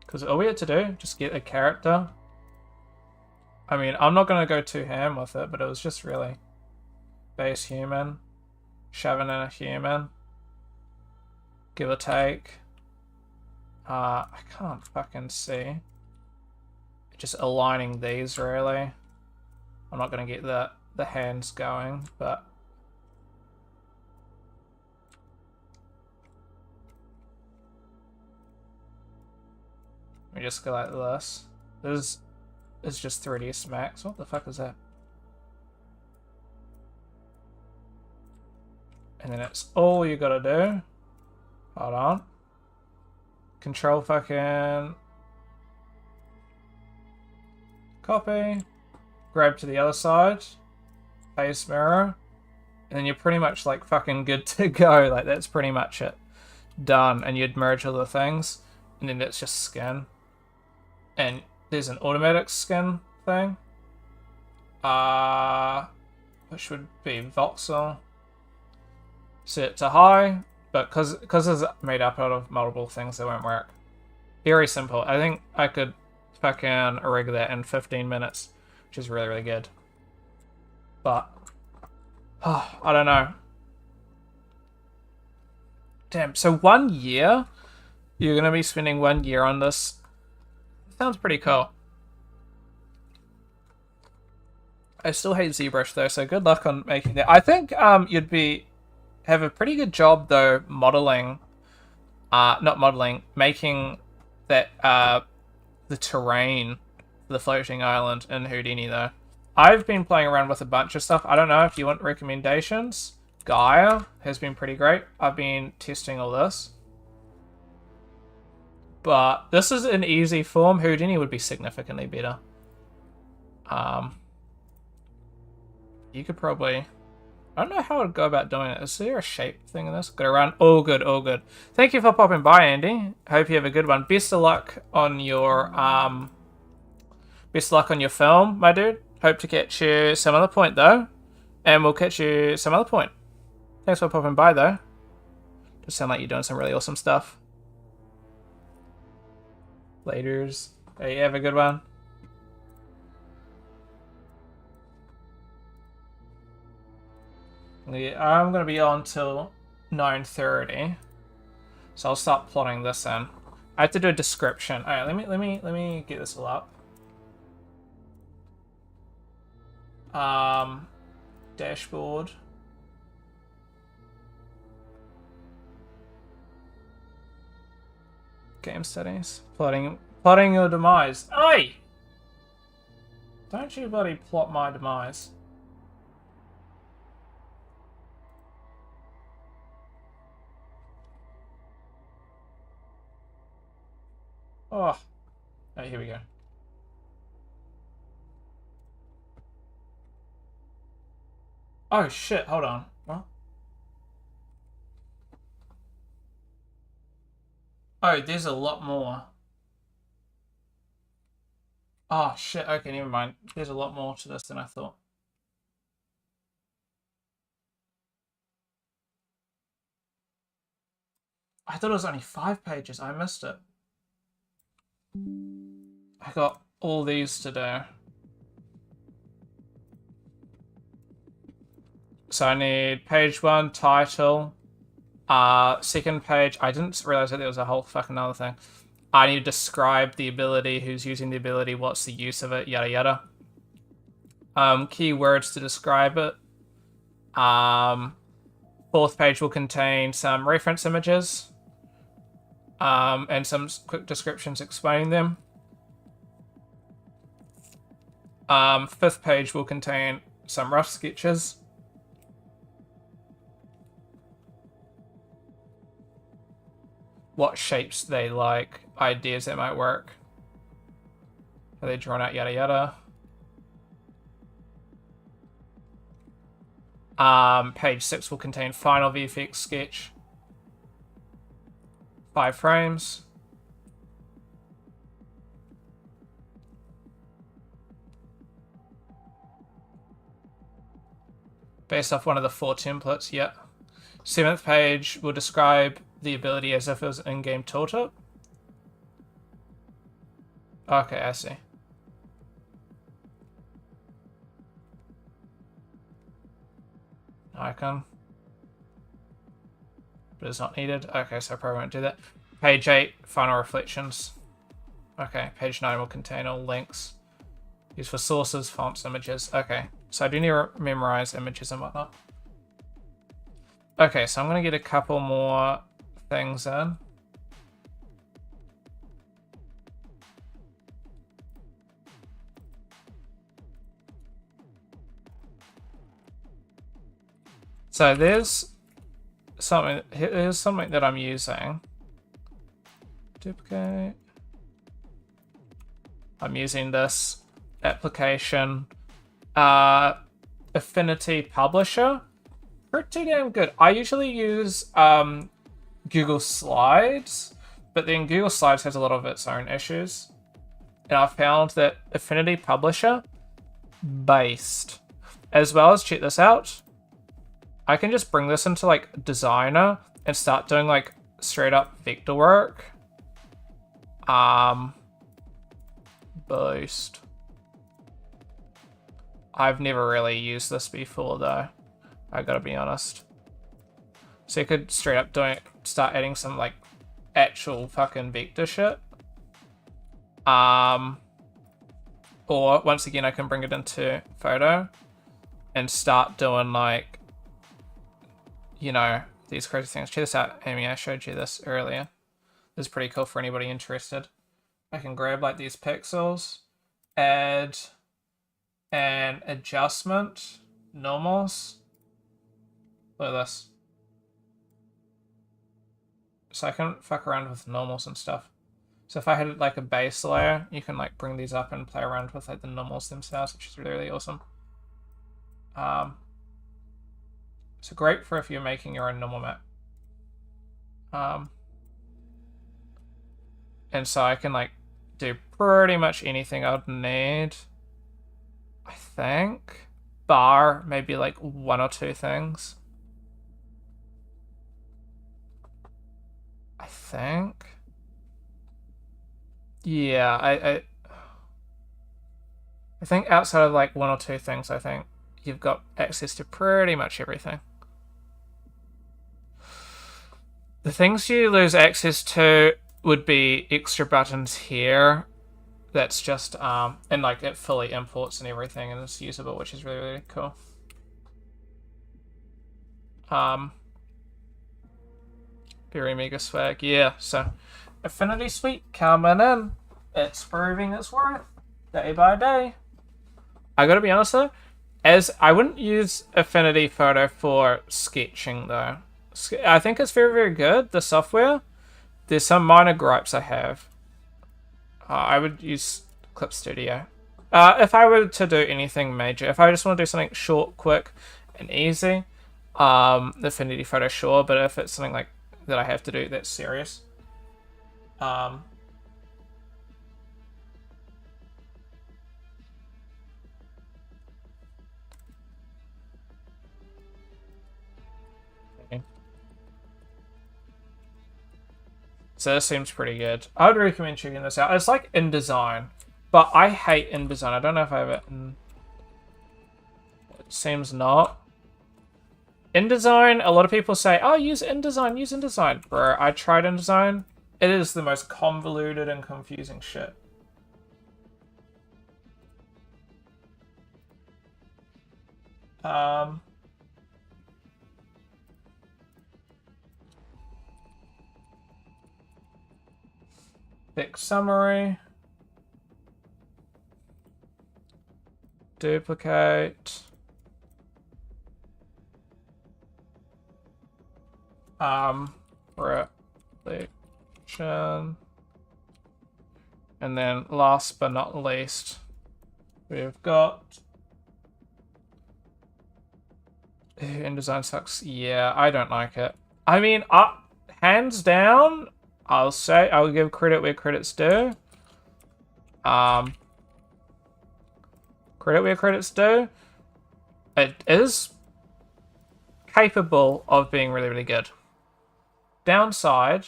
Because all we had to do, just get a character. I mean, I'm not going to go too ham with it, but it was just really base human, shoving in a human, give or take. I can't fucking see. Just aligning these, really. I'm not going to get the hands going, but we just go like this. is just 3ds Max. What the fuck is that? And then that's all you gotta do. Hold on. Control fucking copy. Grab to the other side. Face mirror. And then you're pretty much like fucking good to go. Like that's pretty much it. Done. And you'd merge all the things. And then it's just skin. And there's an automatic skin thing. Which would be voxel. Set it to high. But because it's made up out of multiple things, it won't work. Very simple. I think I could fucking rig that in 15 minutes. Which is really, really good. But I don't know. Damn, so 1 year? You're going to be spending 1 year on this? Sounds pretty cool. I still hate ZBrush though, so good luck on making that. I think you'd have a pretty good job though modeling, making that the terrain for the floating island in Houdini though. I've been playing around with a bunch of stuff. I don't know if you want recommendations. Gaia has been pretty great. I've been testing all this. But this is an easy form. Houdini would be significantly better. You could probably... I don't know how I'd go about doing it. Is there a shape thing in this? Go around. All good, all good. Thank you for popping by, Andy. Hope you have a good one. Best of luck on your film, my dude. Hope to catch you some other point though. And we'll catch you some other point. Thanks for popping by though. Just sound like you're doing some really awesome stuff. Laters. Hey, have a good one. Yeah, I'm gonna be on till 9:30, so I'll start plotting this in. I have to do a description. All right, let me get this all up. Dashboard. Game settings. Plotting your demise. Oi! Don't you bloody plot my demise. Oh. Oh, here we go. Oh shit, hold on. What? Oh, there's a lot more. Oh shit, okay, never mind. There's a lot more to this than I thought. I thought it was only 5 pages. I missed it. I got all these to do. So I need page 1, title. Second page, I didn't realize that there was a whole fucking other thing. I need to describe the ability, who's using the ability, what's the use of it, yada yada. Keywords to describe it. Fourth page will contain some reference images. And some quick descriptions explaining them. Fifth page will contain some rough sketches. What shapes they like, ideas that might work. Are they drawn out, yada yada. Page 6 will contain final VFX sketch. 5 frames. Based off one of the 4 templates, yeah. 7th page will describe the ability as if it was an in-game tooltip. Okay, I see. Icon. But it's not needed. Okay, so I probably won't do that. Page 8, final reflections. Okay, page 9 will contain all links. Used for sources, fonts, images. Okay, so I do need to memorize images and whatnot. Okay, so I'm going to get a couple more things in. So here's something that I'm using. Duplicate. I'm using this application, Affinity Publisher. Pretty damn good. I usually use Google Slides, but then Google Slides has a lot of its own issues. And I found that Affinity Publisher, based. As well as, check this out, I can just bring this into like Designer and start doing like straight up vector work. Boost. I've never really used this before though, I gotta be honest. So you could straight up start adding some like actual fucking vector shit. Or once again, I can bring it into photo and start doing like, you know, these crazy things. Check this out, Amy. I showed you this earlier. This is pretty cool for anybody interested. I can grab like these pixels, add an adjustment, normals. Look at this. So I can fuck around with normals and stuff. So if I had like a base layer, you can like bring these up and play around with like the normals themselves, which is really, really awesome. So great for if you're making your own normal map. And so I can like do pretty much anything I'd need. I think. Bar maybe like one or two things. I think. Yeah, I think outside of like one or two things, I think you've got access to pretty much everything. The things you lose access to would be extra buttons here. That's just, and like it fully imports and everything and it's usable, which is really, really cool. Very mega swag. Yeah, so Affinity Suite coming in. It's proving its worth day by day. I gotta be honest though, as I wouldn't use Affinity Photo for sketching though. I think it's very, very good, the software. There's some minor gripes I have. I would use Clip Studio. If I were to do anything major, if I just want to do something short, quick, and easy, Affinity Photo, sure, but if it's something like that I have to do that's serious, so this seems pretty good. I would recommend checking this out. It's like InDesign, but I hate InDesign. I don't know if I have it in... It seems not. InDesign, a lot of people say, oh, use InDesign, use InDesign. Bro, I tried InDesign. It is the most convoluted and confusing shit. Big summary. Duplicate. Reflection. And then last but not least, we've got InDesign sucks. Yeah, I don't like it. I mean, hands down, I'll give credit where credit's due. Credit where credit's due. It is capable of being really, really good. Downside,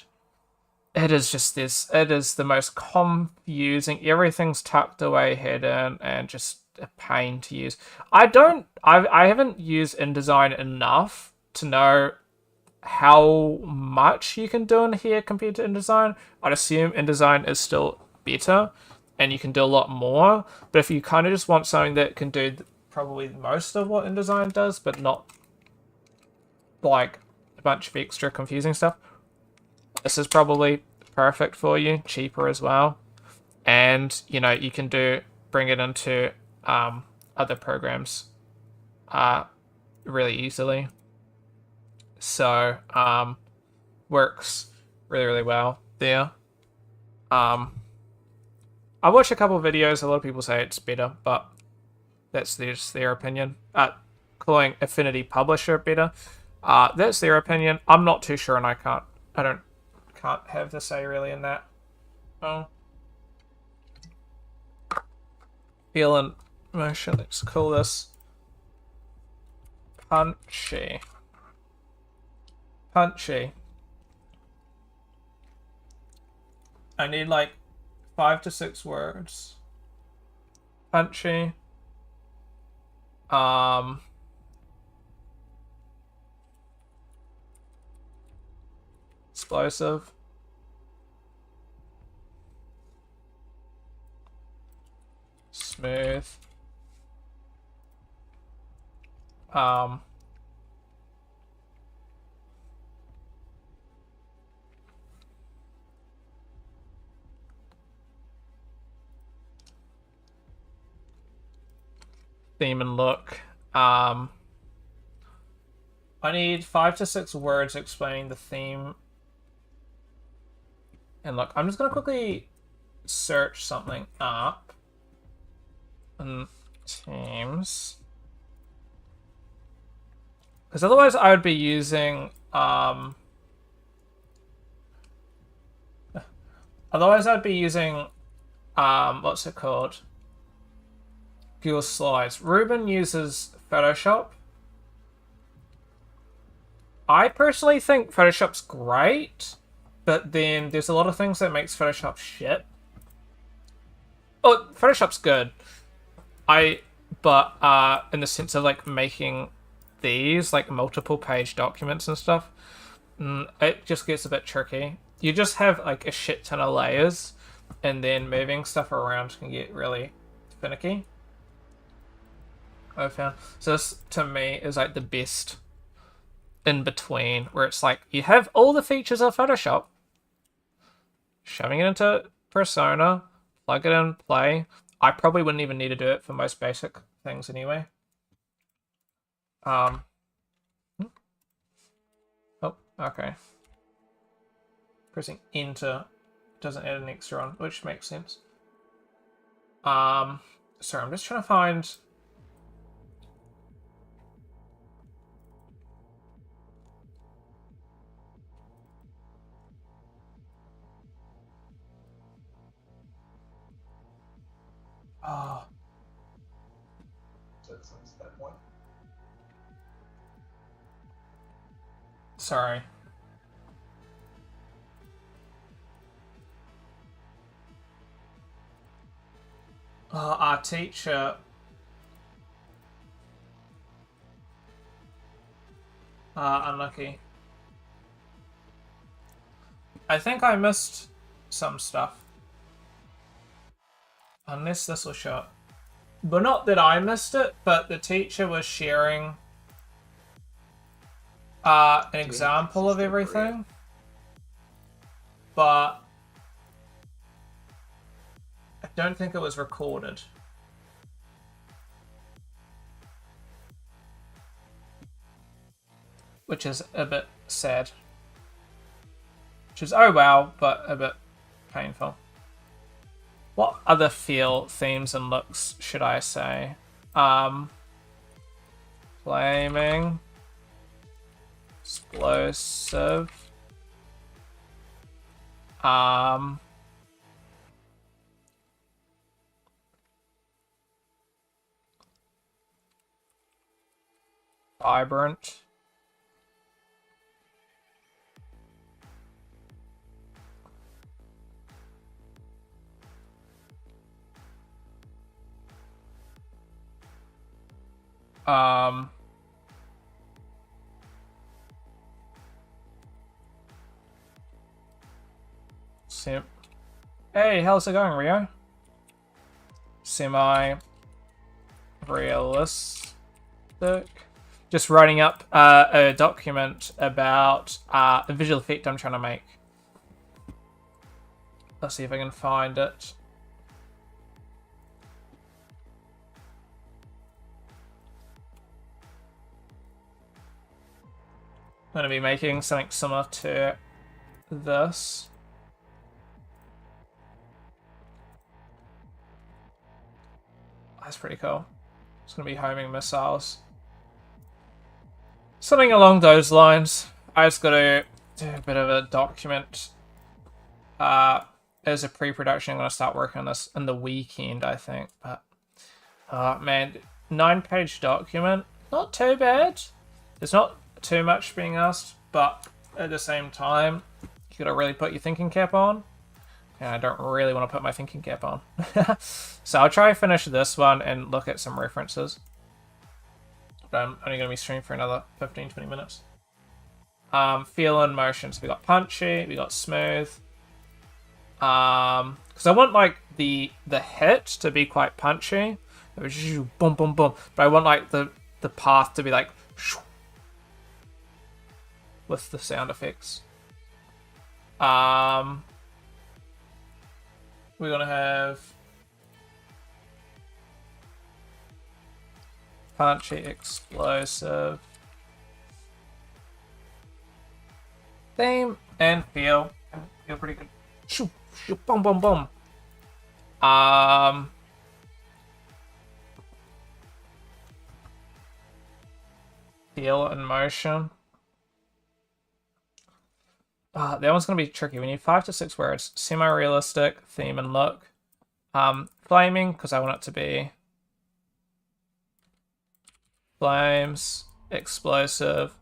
it is just this. It is the most confusing. Everything's tucked away, hidden, and just a pain to use. I haven't used InDesign enough to know how much you can do in here compared to InDesign. I'd assume InDesign is still better and you can do a lot more, but if you kind of just want something that can do probably most of what InDesign does but not like a bunch of extra confusing stuff, this is probably perfect for you. Cheaper as well, and you know, you can bring it into other programs really easily. So works really, really well there. I watched a couple of videos. A lot of people say it's better, but that's just their opinion. Calling Affinity Publisher better, that's their opinion. I'm not too sure, and I can't have the say really in that. Oh, feeling motion. Let's call this punchy. Punchy. I need like 5 to 6 words. Punchy. Explosive. Smooth. Theme and look. I need 5 to 6 words explaining the theme and look. I'm just gonna quickly search something up in Teams, because otherwise I would be using what's it called? Google Slides. Ruben uses Photoshop. I personally think Photoshop's great, but then there's a lot of things that makes Photoshop shit. Oh, Photoshop's good. But in the sense of like making these like multiple page documents and stuff, it just gets a bit tricky. You just have like a shit ton of layers, and then moving stuff around can get really finicky. I found. So this to me is like the best in between, where it's like you have all the features of Photoshop, shoving it into Persona, plug it in, play. I probably wouldn't even need to do it for most basic things anyway. Oh, okay. Pressing enter doesn't add an extra on, which makes sense. Sorry, I'm just trying to find. Oh. Sorry. Our teacher. Unlucky. I think I missed some stuff. Unless this will show up. But not that I missed it, but the teacher was sharing an example of everything. But I don't think it was recorded. Which is a bit sad. Which is, oh wow, but a bit painful. What other feel, themes, and looks should I say? Flaming. Explosive. Vibrant. Hey, how's it going, Rio? Semi-realistic. Just writing up a document about a visual effect I'm trying to make. Let's see if I can find it. going to be making something similar to this. That's pretty cool. It's going to be homing missiles. Something along those lines. I just got to do a bit of a document. As a pre-production, I'm going to start working on this in the weekend, I think. But, man, 9-page document. Not too bad. There's not too much being asked, but at the same time, you got to really put your thinking cap on. And I don't really want to put my thinking cap on. So I'll try to finish this one and look at some references. But I'm only going to be streaming for another 15-20 minutes. Feel and motion. So we got punchy, we got smooth. Because I want like the hit to be quite punchy. It was just boom, boom, boom. But I want like the path to be like with the sound effects. We're gonna have punchy, explosive, theme, and feel. Feel pretty good. Shoo, shoo, boom, boom, boom. Feel and motion. That one's gonna be tricky. We need 5 to 6 words. Semi-realistic, theme and look. Flaming, because I want it to be flames, explosive,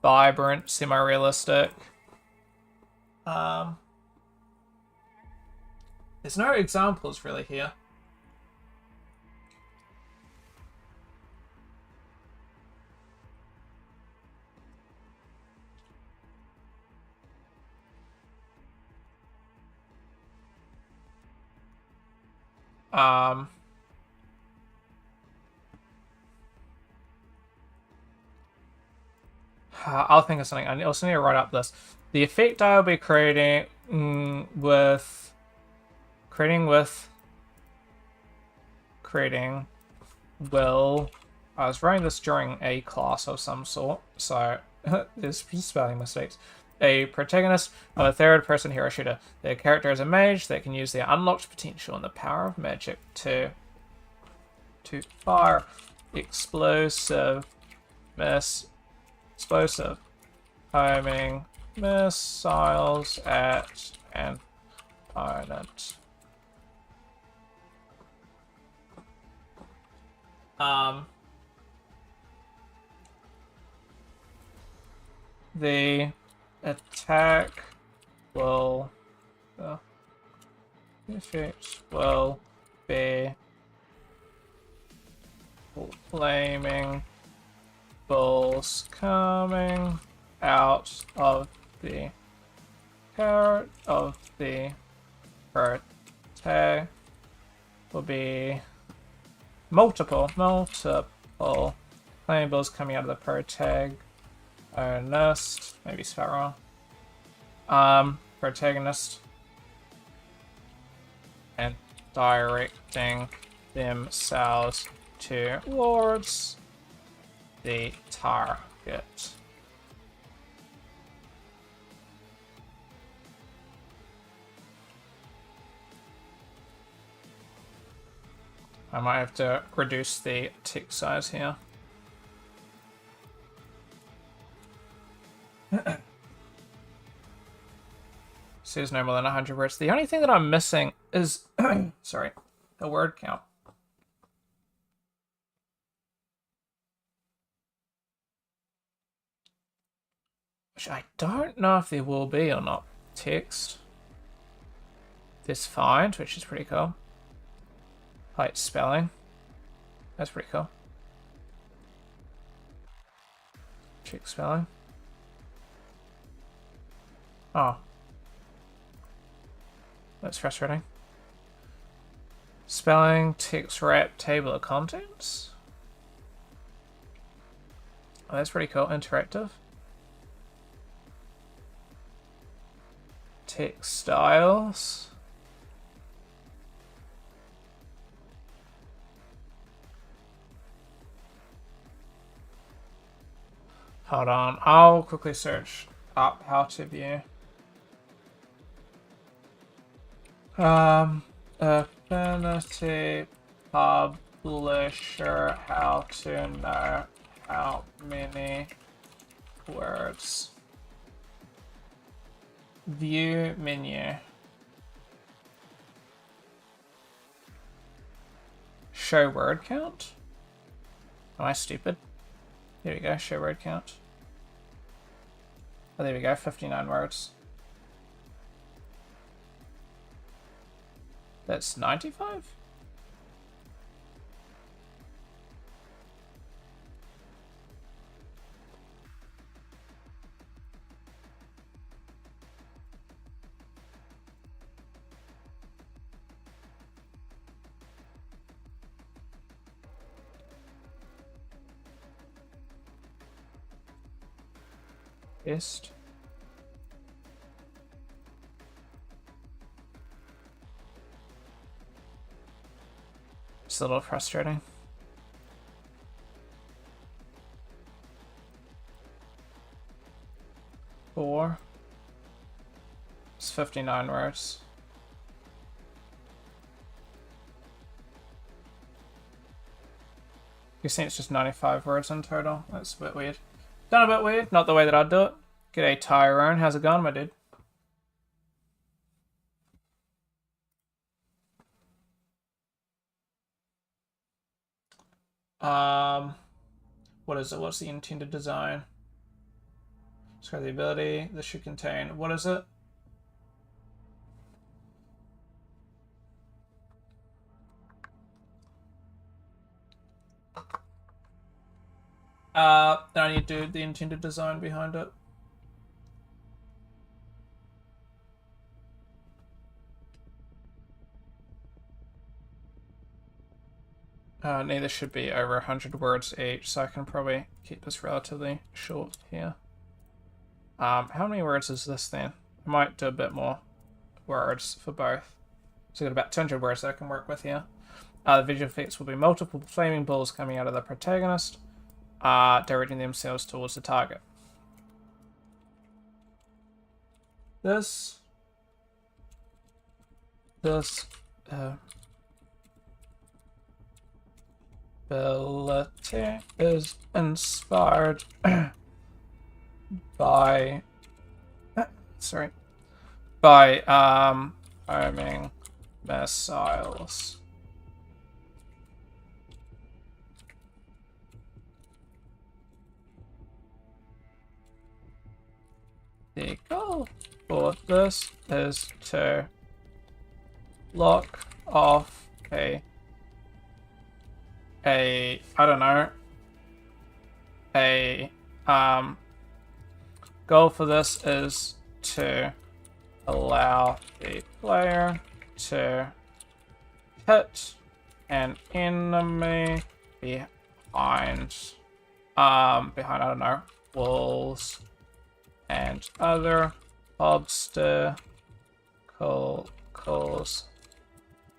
vibrant, semi-realistic. There's no examples really here. I'll think of something. I also need to write up this. The effect I'll be creating with will. I was writing this during a class of some sort, so there's spelling mistakes. A protagonist of a third-person hero shooter. Their character is a mage that can use their unlocked potential and the power of magic to fire explosive homing missiles at an opponent. The attack will effect will be flaming balls coming out of the carrot of the protag will be multiple flame balls coming out of the protagonist, maybe spell wrong. Protagonist and directing themselves towards the target. I might have to reduce the text size here. Says no more than 100 words. The only thing that I'm missing is, sorry, the word count. Which I don't know if there will be or not. Text. There's find, which is pretty cool. Height spelling. That's pretty cool. Check spelling. Oh. That's frustrating. Spelling, text wrap, table of contents. Oh, that's pretty cool. Interactive. Text styles. Hold on, I'll quickly search up how to view. Affinity publisher, how to know how many words. View menu. Show word count? Am I stupid? Here we go, show word count. Oh, there we go, 59 words. That's 95? Ist. It's a little frustrating. Four. It's 59 words. You see, it's just 95 words in total. That's a bit weird. Done a bit weird. Not the way that I'd do it. G'day, Tyrone. How's it going, my dude? What is it? What's the intended design? Describe the ability. This should contain. What is it? Then I need to do the intended design behind it. Neither should be over 100 words each, so I can probably keep this relatively short here. How many words is this then? I might do a bit more words for both. So I've got about 200 words that I can work with here. The visual effects will be multiple flaming balls coming out of the protagonist, directing themselves towards the target. This ability is inspired by homing missiles. The goal for this is to lock off I don't know, goal for this is to allow the player to hit an enemy behind, I don't know, walls and other obstacles,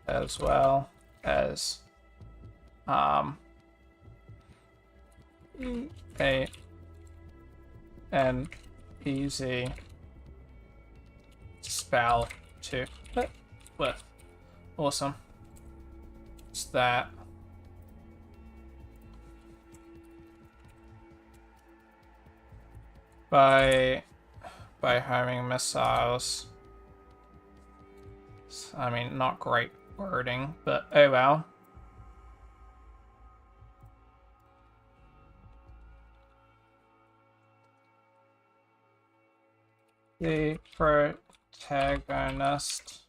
as well as an easy spell to hit with. Awesome. It's that. By homing missiles. I mean, not great wording, but oh well. The protagonist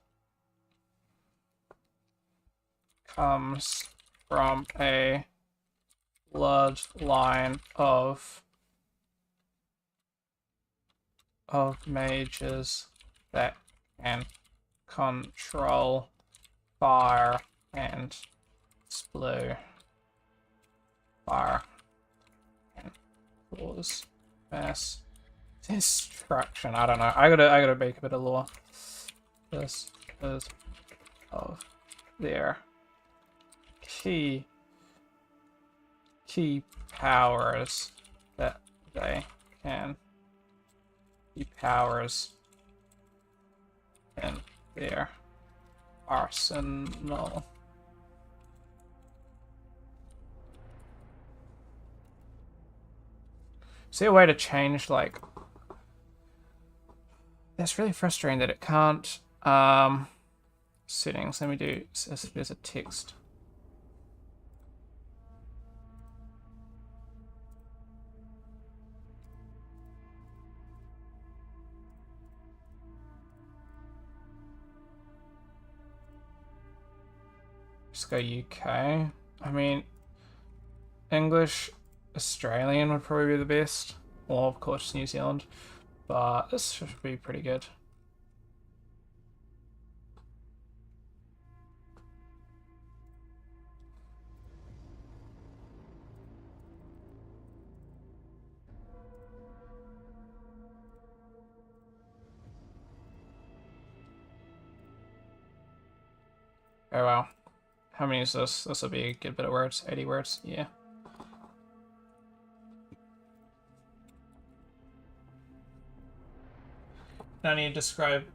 comes from a bloodline of mages that can control fire and spew fire and cause mass destruction. I don't know. I gotta make a bit of lore. This is of their key powers that they can keep powers in their arsenal. See a way to change, like... That's really frustrating that it can't... Settings, let me do... There's a text. Just go UK. I mean, English, Australian would probably be the best. Or, of course, New Zealand. But this should be pretty good. Oh wow. How many is this? This will be a good bit of words. 80 words, yeah. Now I need to describe...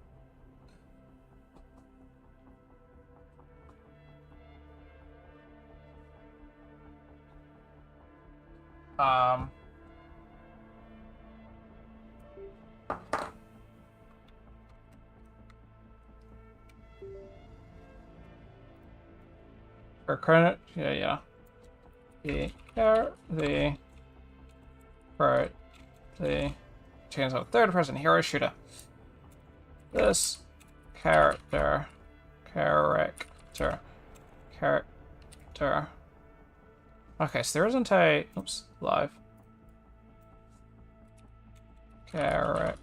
For credit, yeah. The chance of third-person hero shooter. This character. Okay, so there isn't a... Oops, live. Character.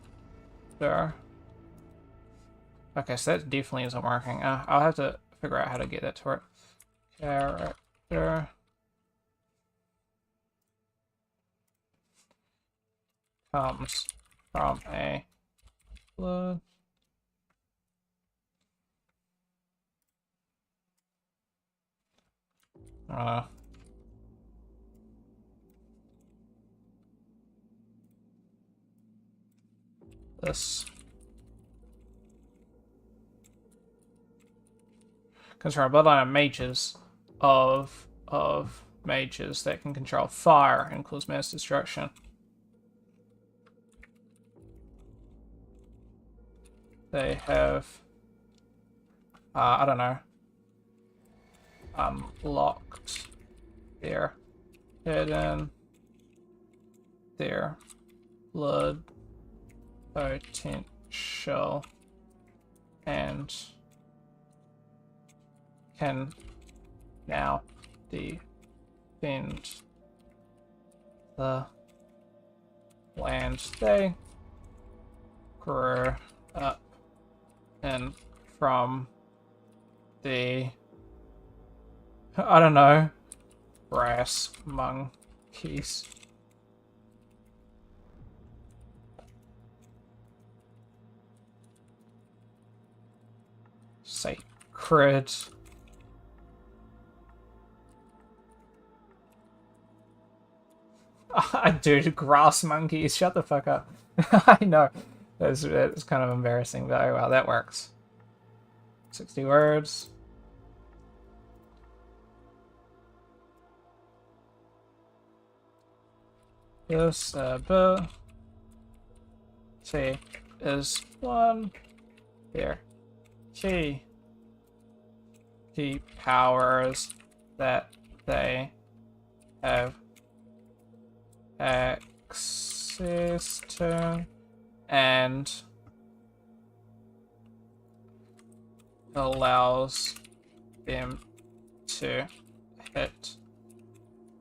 Okay, so that definitely isn't working. I'll have to figure out how to get that to work. Character. Comes from a blood. This comes from a bloodline of mages of mages that can control fire and cause mass destruction. They have I don't know, unlocked their hidden their blood potential and can now defend the land they grew up in from the, I don't know, brass monkeys. Sacred. Dude, grass monkeys, shut the fuck up. I know. It's kind of embarrassing, but oh well, that works. 60 words. This ability is one here. Key powers that they have access to and allows them to hit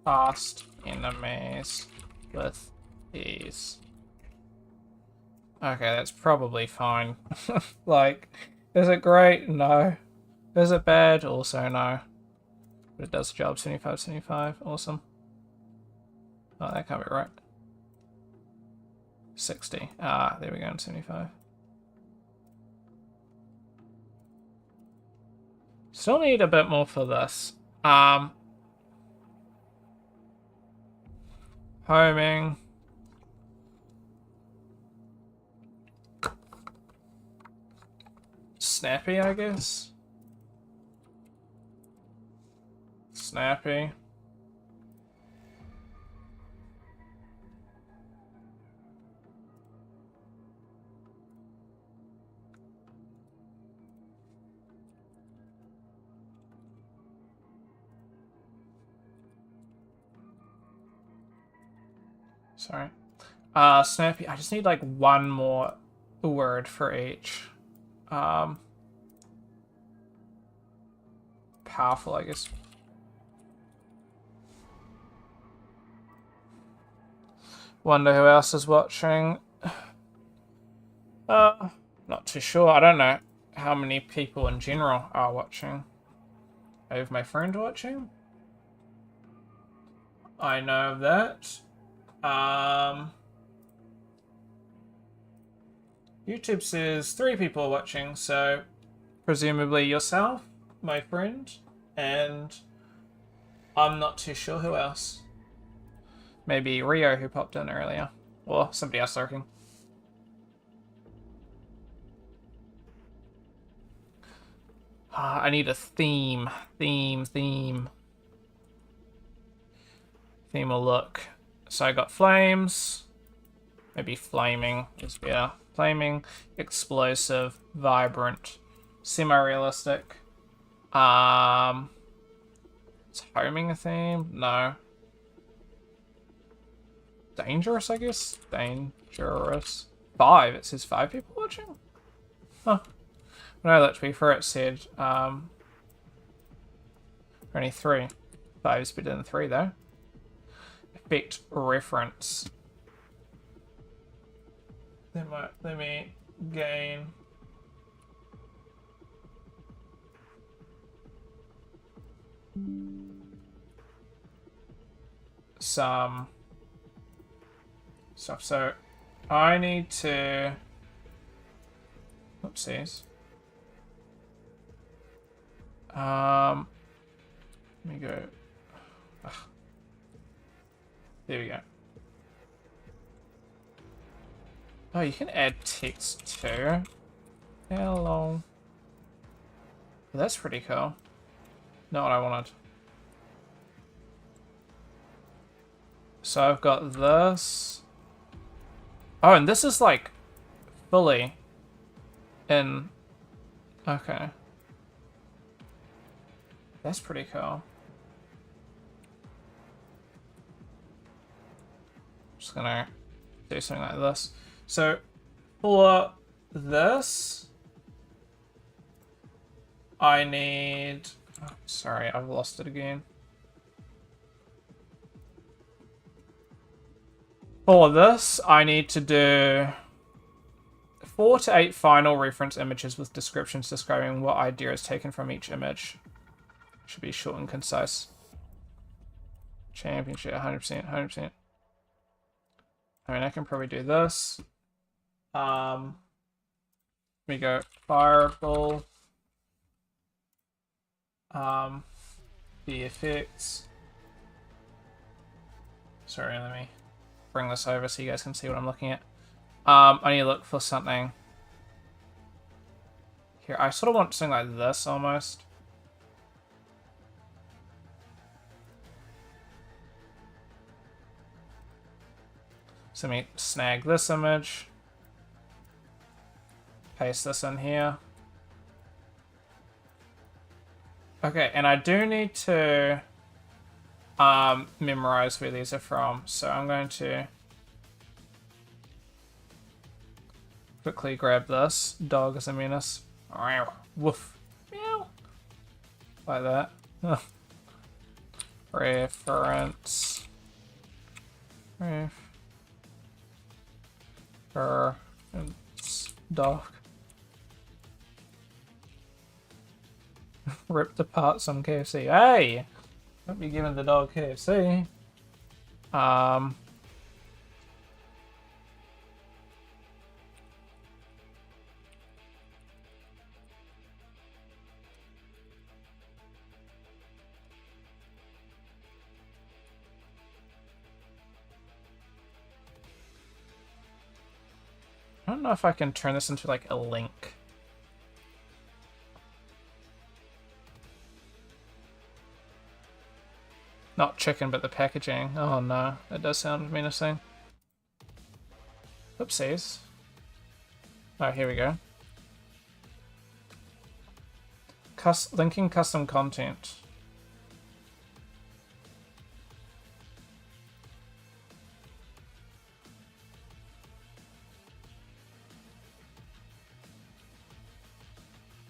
past enemies with ease. Okay, that's probably fine. Like, is it great? No. Is it bad? Also no. But it does the job. 75. Awesome. Oh, that can't be right. 60. Ah, there we go, 75. Still need a bit more for this. Homing. Snappy, I guess. Snappy. Sorry. Snappy. I just need like one more word for each. Powerful, I guess. Wonder who else is watching. Not too sure. I don't know how many people in general are watching. I have my friend watching. I know that. YouTube says 3 people are watching, so presumably yourself, my friend, and I'm not too sure who else. Maybe Rio, who popped in earlier, or somebody else lurking. I need a theme. Theme will look. So I got flames. Maybe flaming is better. Flaming, explosive, vibrant, semi-realistic. Is homing a theme? No. Dangerous, I guess? Dangerous. 5. It says 5 people watching? Huh. When I looked before, it said only 3. 5's better than 3 though. Effect reference. Let me gain some stuff. So I need to, oopsies. Let me go. Ugh. There we go. Oh, you can add text too. Hello. That's pretty cool. Not what I wanted. So I've got this. Oh, and this is like fully in. Okay. That's pretty cool. Just gonna do something like this. So for this, I need. Oh, sorry, I've lost it again. For this, I need to do 4 to 8 final reference images with descriptions describing what idea is taken from each image. Should be short and concise. Championship, 100%, 100%. I mean, I can probably do this. Let me go fireball. The effects. Sorry, let me bring this over so you guys can see what I'm looking at. I need to look for something. Here, I sort of want something like this almost. So let me snag this image. Paste this in here. Okay, and I do need to memorize where these are from. So I'm going to quickly grab this. Dog is a menace. Woof. Meow. Like that. Reference. Dog. Ripped apart some KFC. Hey! Don't be giving the dog KFC. I don't know if I can turn this into like a link. chicken, but the packaging. Oh no, that does sound menacing. Oopsies. Oh, here we go. Linking custom content.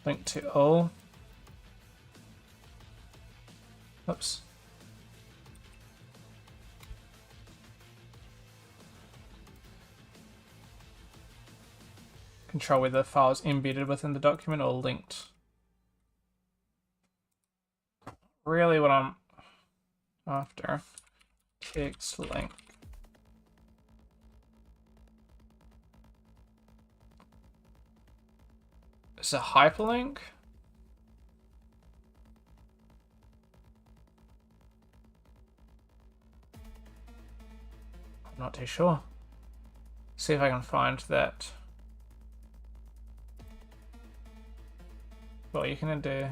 Link to all. Oops. Control whether the file is embedded within the document or linked. Really what I'm after. Text link. Is it a hyperlink? I'm not too sure. See if I can find that. Well, you can do...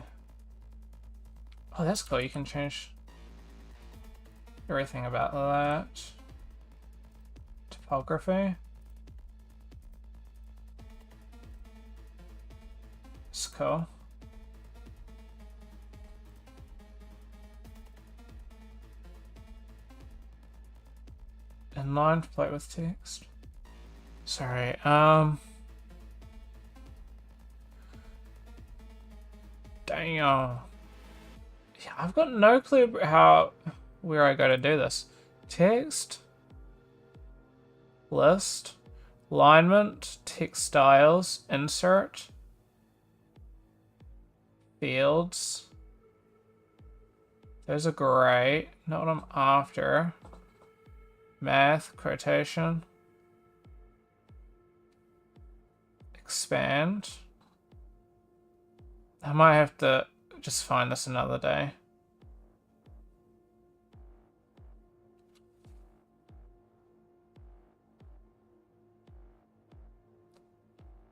Oh, that's cool. You can change everything about that. Typography. It's cool. Inline to play with text. Sorry, Damn. Yeah, I've got no clue where I go to do this. Text. List. Alignment. Text styles. Insert. Fields. Those are great. Not what I'm after. Math. Quotation. Expand. I might have to just find this another day.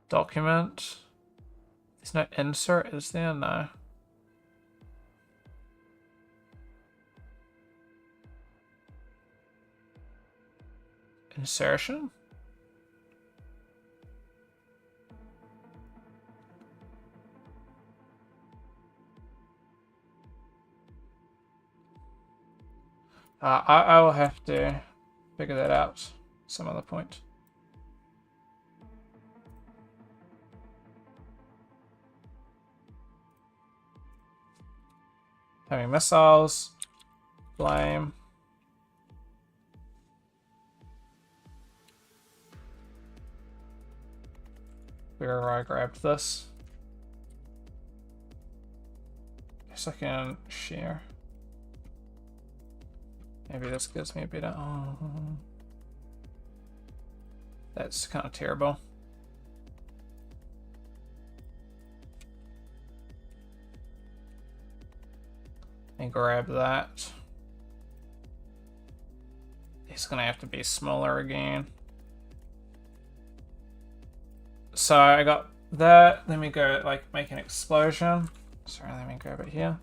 Document. There's no insert, is there? No. Insertion? I will have to figure that out some other point. Having missiles, flame. Where I grabbed this. Guess I can share. Maybe this gives me a bit of... Oh, that's kind of terrible. And grab that. It's gonna have to be smaller again. So I got that. Let me go like make an explosion. Sorry, let me grab it here.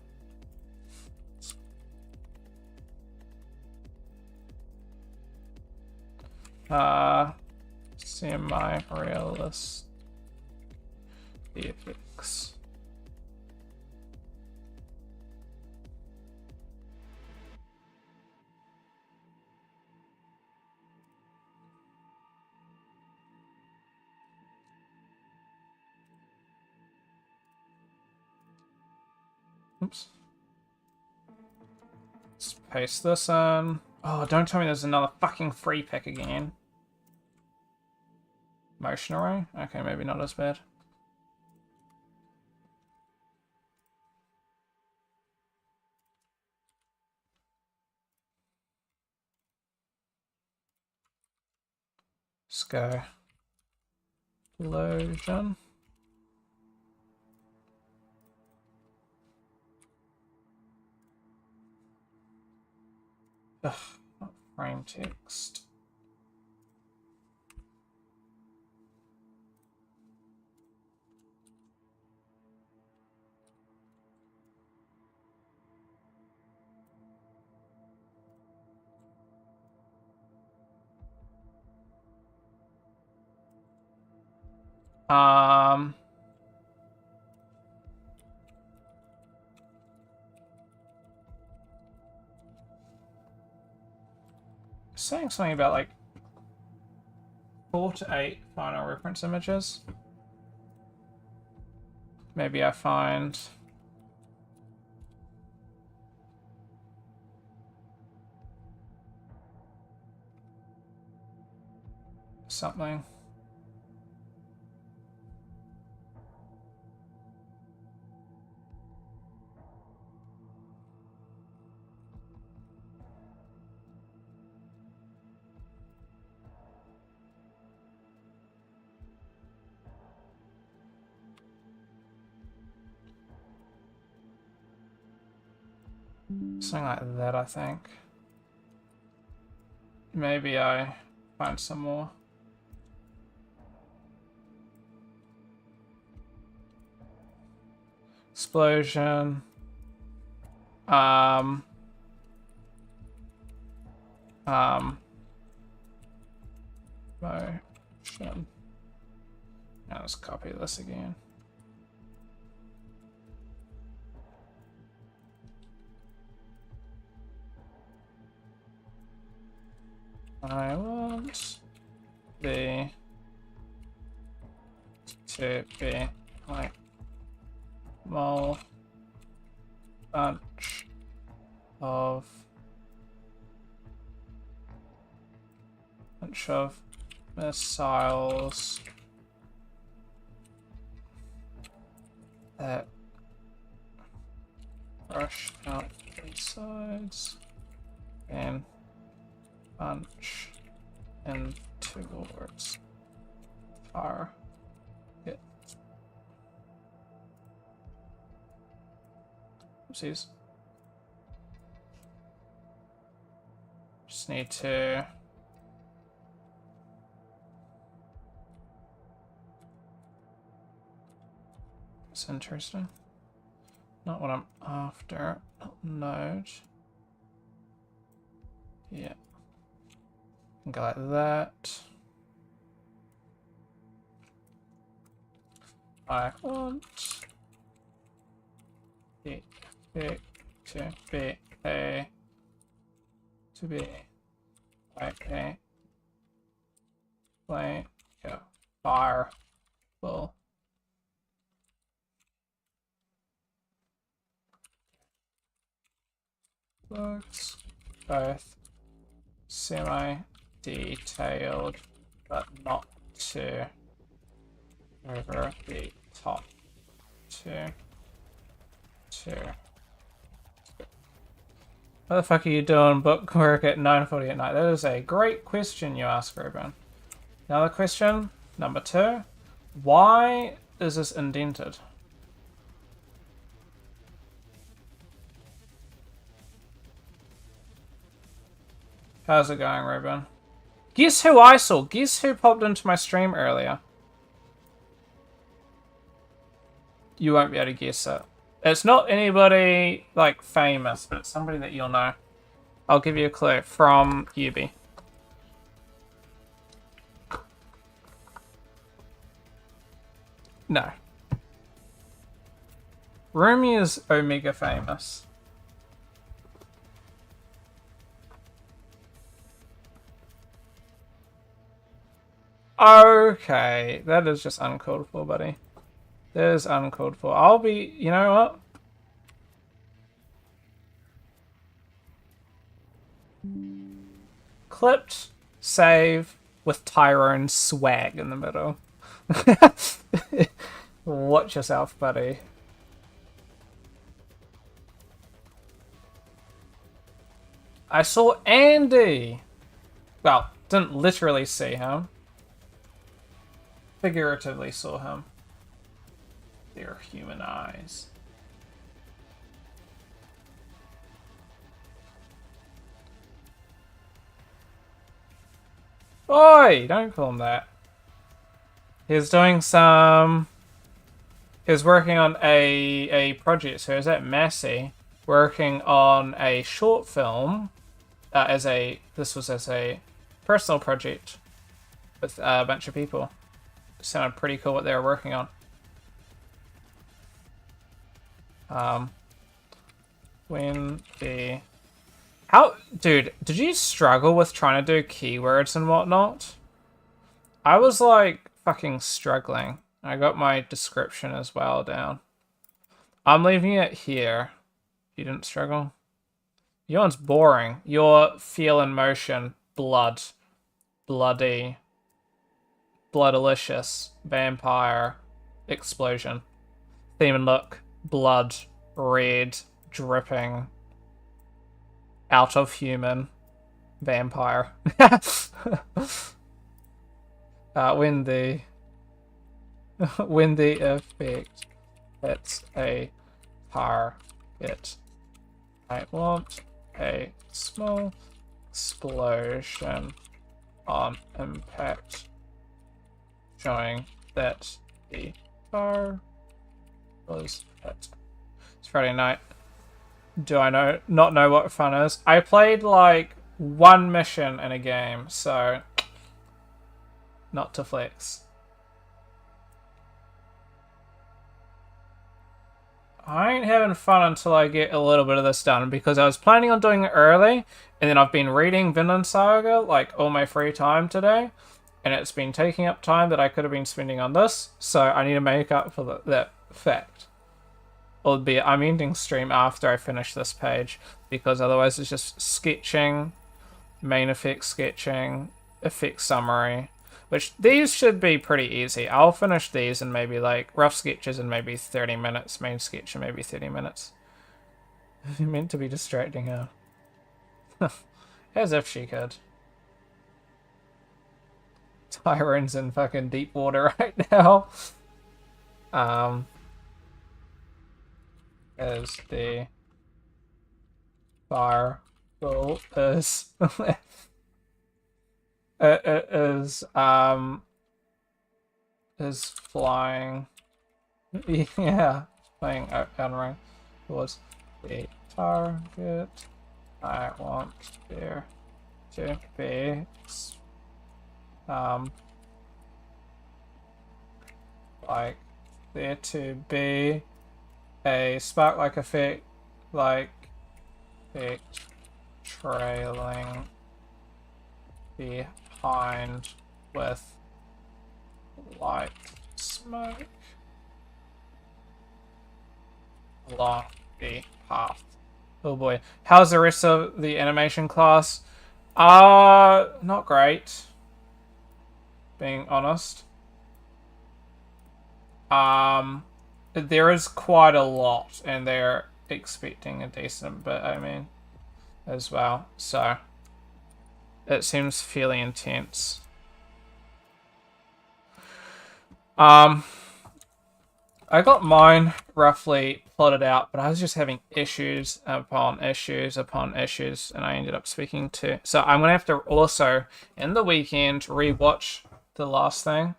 Semi-realist VFX. Oops. Let's paste this in. Oh, don't tell me there's another fucking free pick again. Motion array? Okay, maybe not as bad. Let's go. Explosion. Ugh, not frame text. Um. Saying something about like 4 to 8 final reference images. Maybe I find something. Something like that, I think. Maybe I find some more. Explosion. Motion. Now let's copy this again. I want the to be like small bunch of missiles that rush out the sides and bunch and towards fire. Hit. Oopsies. Just need to it's interesting. Not what I'm after. Node. Yeah. Go like that. I want it to be like a plane, yeah, fire full. Looks both semi-detailed, but not too over the top. What the fuck are you doing book work at 9:40 at night? That is a great question you ask, Ruben. Another question, number 2. Why is this indented? How's it going, Ruben? Guess who I saw? Guess who popped into my stream earlier? You won't be able to guess it. It's not anybody, like, famous, but it's somebody that you'll know. I'll give you a clue. From Yubi. No. Rumi is Omega famous. Okay, that is just uncalled for, buddy. That is uncalled for. I'll be, you know what? Clipped, save, with Tyrone swag in the middle. Watch yourself, buddy. I saw Andy! Well, didn't literally see him. Figuratively saw him. Their human eyes. Oi! Don't call him that. He's doing some... He's working on a project, so he's at Massey, working on a short film this was as a personal project with a bunch of people. sounded pretty cool what they were working on. When the... How... Dude, did you struggle with trying to do keywords and whatnot? I was, like, fucking struggling. I got my description as well down. I'm leaving it here. You didn't struggle? Yours boring. Your feel and motion. Blood. Bloody. Bloodalicious. Vampire. Explosion. Theme and look. Blood. Red. Dripping. Out of human. Vampire. When the effect hits a target, I want a small explosion on impact, showing that the car was hit. It's Friday night. Do I not know what fun is? I played like one mission in a game, so not to flex. I ain't having fun until I get a little bit of this done, because I was planning on doing it early, and then I've been reading Vinland Saga like all my free time today, and it's been taking up time that I could have been spending on this, so I need to make up for that fact. Albeit I'm ending stream after I finish this page, because otherwise it's just sketching, main effect sketching, effect summary, which these should be pretty easy. I'll finish these in maybe like rough sketches in maybe 30 minutes, main sketch in maybe 30 minutes. You meant to be distracting her. As if she could. Tyrone's in fucking deep water right now. As the fireball is flying. Yeah, flying Elden Ring towards the target. I want there to be like there to be a spark-like effect, like effect trailing behind with light smoke along the path. Oh boy. How's the rest of the animation class? Not great, being honest. There is quite a lot, and they're expecting a decent bit, I mean, as well. So, it seems fairly intense. I got mine roughly plotted out, but I was just having issues upon issues upon issues, and I ended up speaking to... So I'm going to have to also, in the weekend, rewatch the last thing.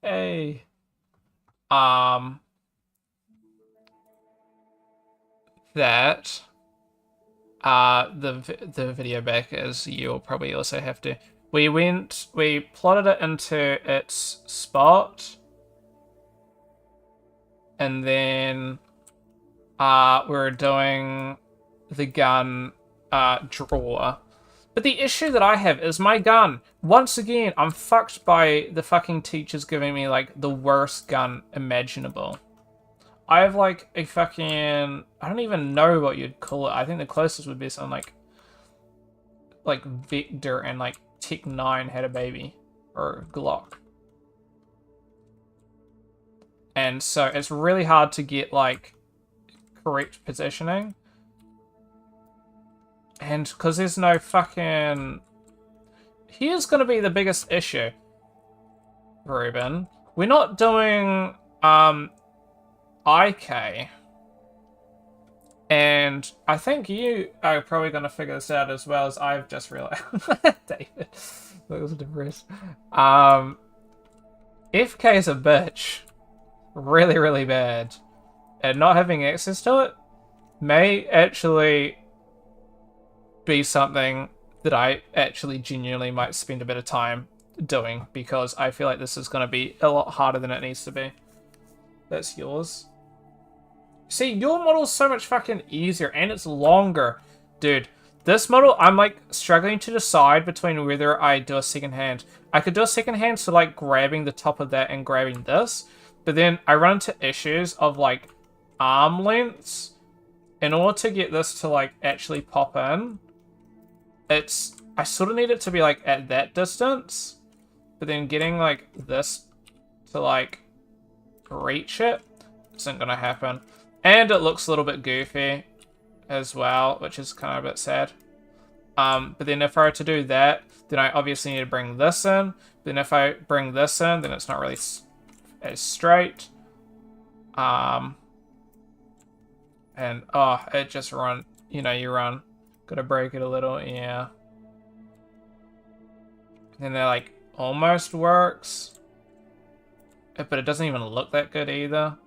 Hey. That the video back, as you'll probably also have to. We plotted it into its spot, and then we were doing the gun draw. But the issue that I have is my gun. Once again, I'm fucked by the fucking teachers giving me like the worst gun imaginable. I have like a fucking... I don't even know what you'd call it. I think the closest would be something like Vector and like Tech 9 had a baby. Or Glock. And so it's really hard to get like correct positioning. And because there's no fucking... Here's going to be the biggest issue, Ruben. We're not doing IK. And I think you are probably going to figure this out as well as I've just realized. David, that was depressed. FK is a bitch. Really, really bad. And not having access to it may actually be something that I actually genuinely might spend a bit of time doing, because I feel like this is going to be a lot harder than it needs to be. That's yours. See, your model's so much fucking easier, and it's longer. Dude, this model, I'm like struggling to decide between whether I do a second hand. I could do a second hand, so like grabbing the top of that and grabbing this, but then I run into issues of like arm lengths. In order to get this to like actually pop in, I sort of need it to be like at that distance, but then getting like this to like reach it isn't gonna happen. And it looks a little bit goofy as well, which is kind of a bit sad. But then if I were to do that, then I obviously need to bring this in. Then if I bring this in, then it's not really as straight. And oh, it just run. You know, you run. Gotta break it a little, yeah. And then that like almost works, but it doesn't even look that good either.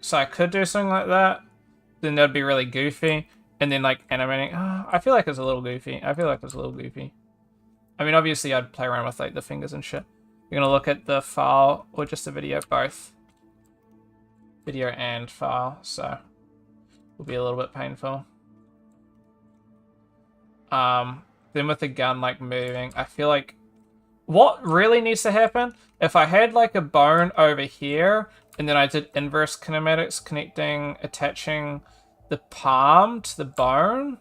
So I could do something like that, then that'd be really goofy, and then like animating, I feel like it's a little goofy. I mean, obviously I'd play around with like the fingers and shit. You're gonna look at the file or just the video, both. Video and file, so will be a little bit painful. Then with the gun like moving, I feel like what really needs to happen, if I had like a bone over here, and then I did inverse kinematics attaching the palm to the bone.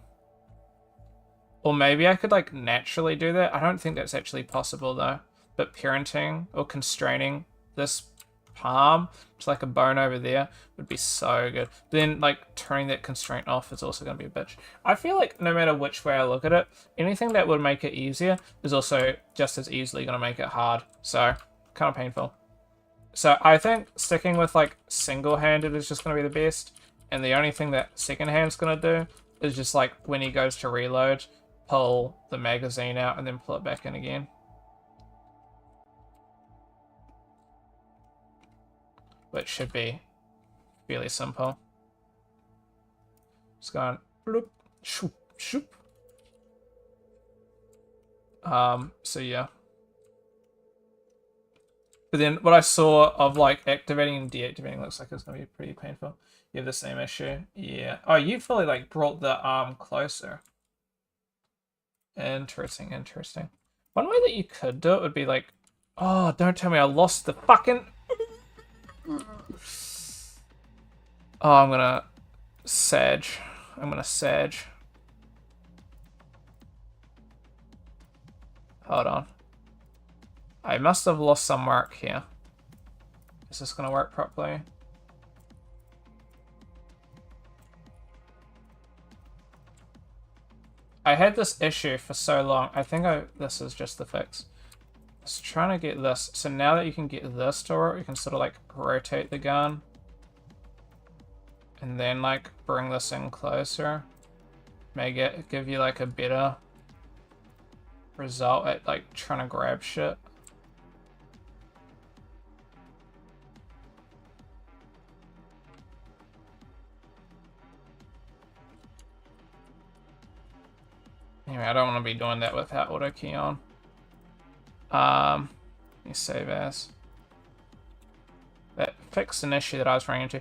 Or maybe I could like naturally do that. I don't think that's actually possible though. But parenting or constraining this palm to like a bone over there would be so good. Then like turning that constraint off is also going to be a bitch. I feel like no matter which way I look at it, anything that would make it easier is also just as easily going to make it hard. So kind of painful. So I think sticking with like single-handed is just going to be the best. And the only thing that second hand's going to do is just like when he goes to reload, pull the magazine out and then pull it back in again. Which should be fairly simple. Just going bloop, shoop, shoop. So yeah. But then what I saw of like activating and deactivating looks like it's gonna be pretty painful. You have the same issue. Yeah. Oh, you fully like brought the arm closer. Interesting, interesting. One way that you could do it would be like, oh, don't tell me I lost the fucking. Oh, I'm gonna sag. Hold on. I must have lost some work here. Is this gonna work properly? I had this issue for so long. I think this is just the fix. I was trying to get this. So now that you can get this to work, you can sort of like rotate the gun. And then like bring this in closer. May give you like a better result at like trying to grab shit. Anyway, I don't want to be doing that without auto key on. Let me save as. That fixed an issue that I was running into.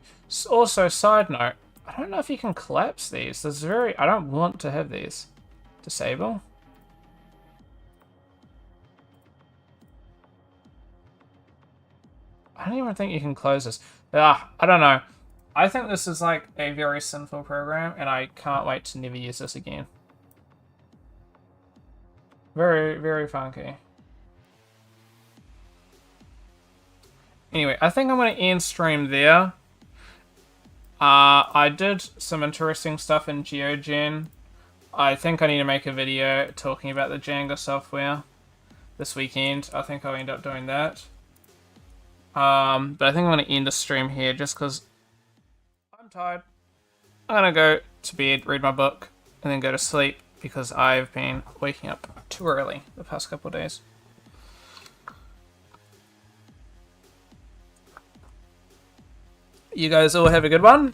Also, side note, I don't know if you can collapse these. I don't want to have these. Disable. I don't even think you can close this. I don't know. I think this is like a very sinful program, and I can't wait to never use this again. Very, very funky. Anyway, I think I'm going to end stream there. I did some interesting stuff in GeoGen. I think I need to make a video talking about the Django software this weekend. I think I'll end up doing that. But I think I'm going to end the stream here just because I'm tired. I'm going to go to bed, read my book, and then go to sleep because I've been waking up too early the past couple of days. you guys all have a good one.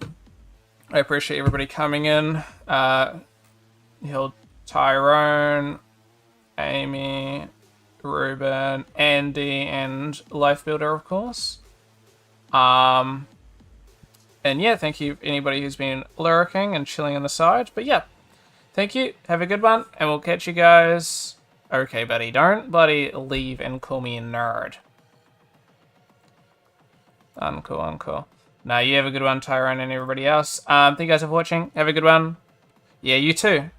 I appreciate everybody coming in. Tyrone, Amy, Ruben, Andy, and Life Builder, of course. And yeah, thank you anybody who's been lurking and chilling on the side. But yeah, thank you. Have a good one, and we'll catch you guys. Okay, buddy, don't bloody leave and call me a nerd. Uncool. No, you have a good one, Tyrone, and everybody else. Thank you guys for watching. Have a good one. Yeah, you too.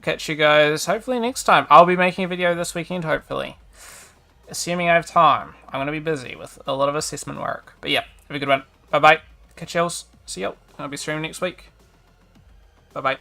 Catch you guys hopefully next time. I'll be making a video this weekend, hopefully. Assuming I have time. I'm going to be busy with a lot of assessment work. But yeah, have a good one. Bye-bye. Catch you all. See you. I'll be streaming next week. Bye-bye.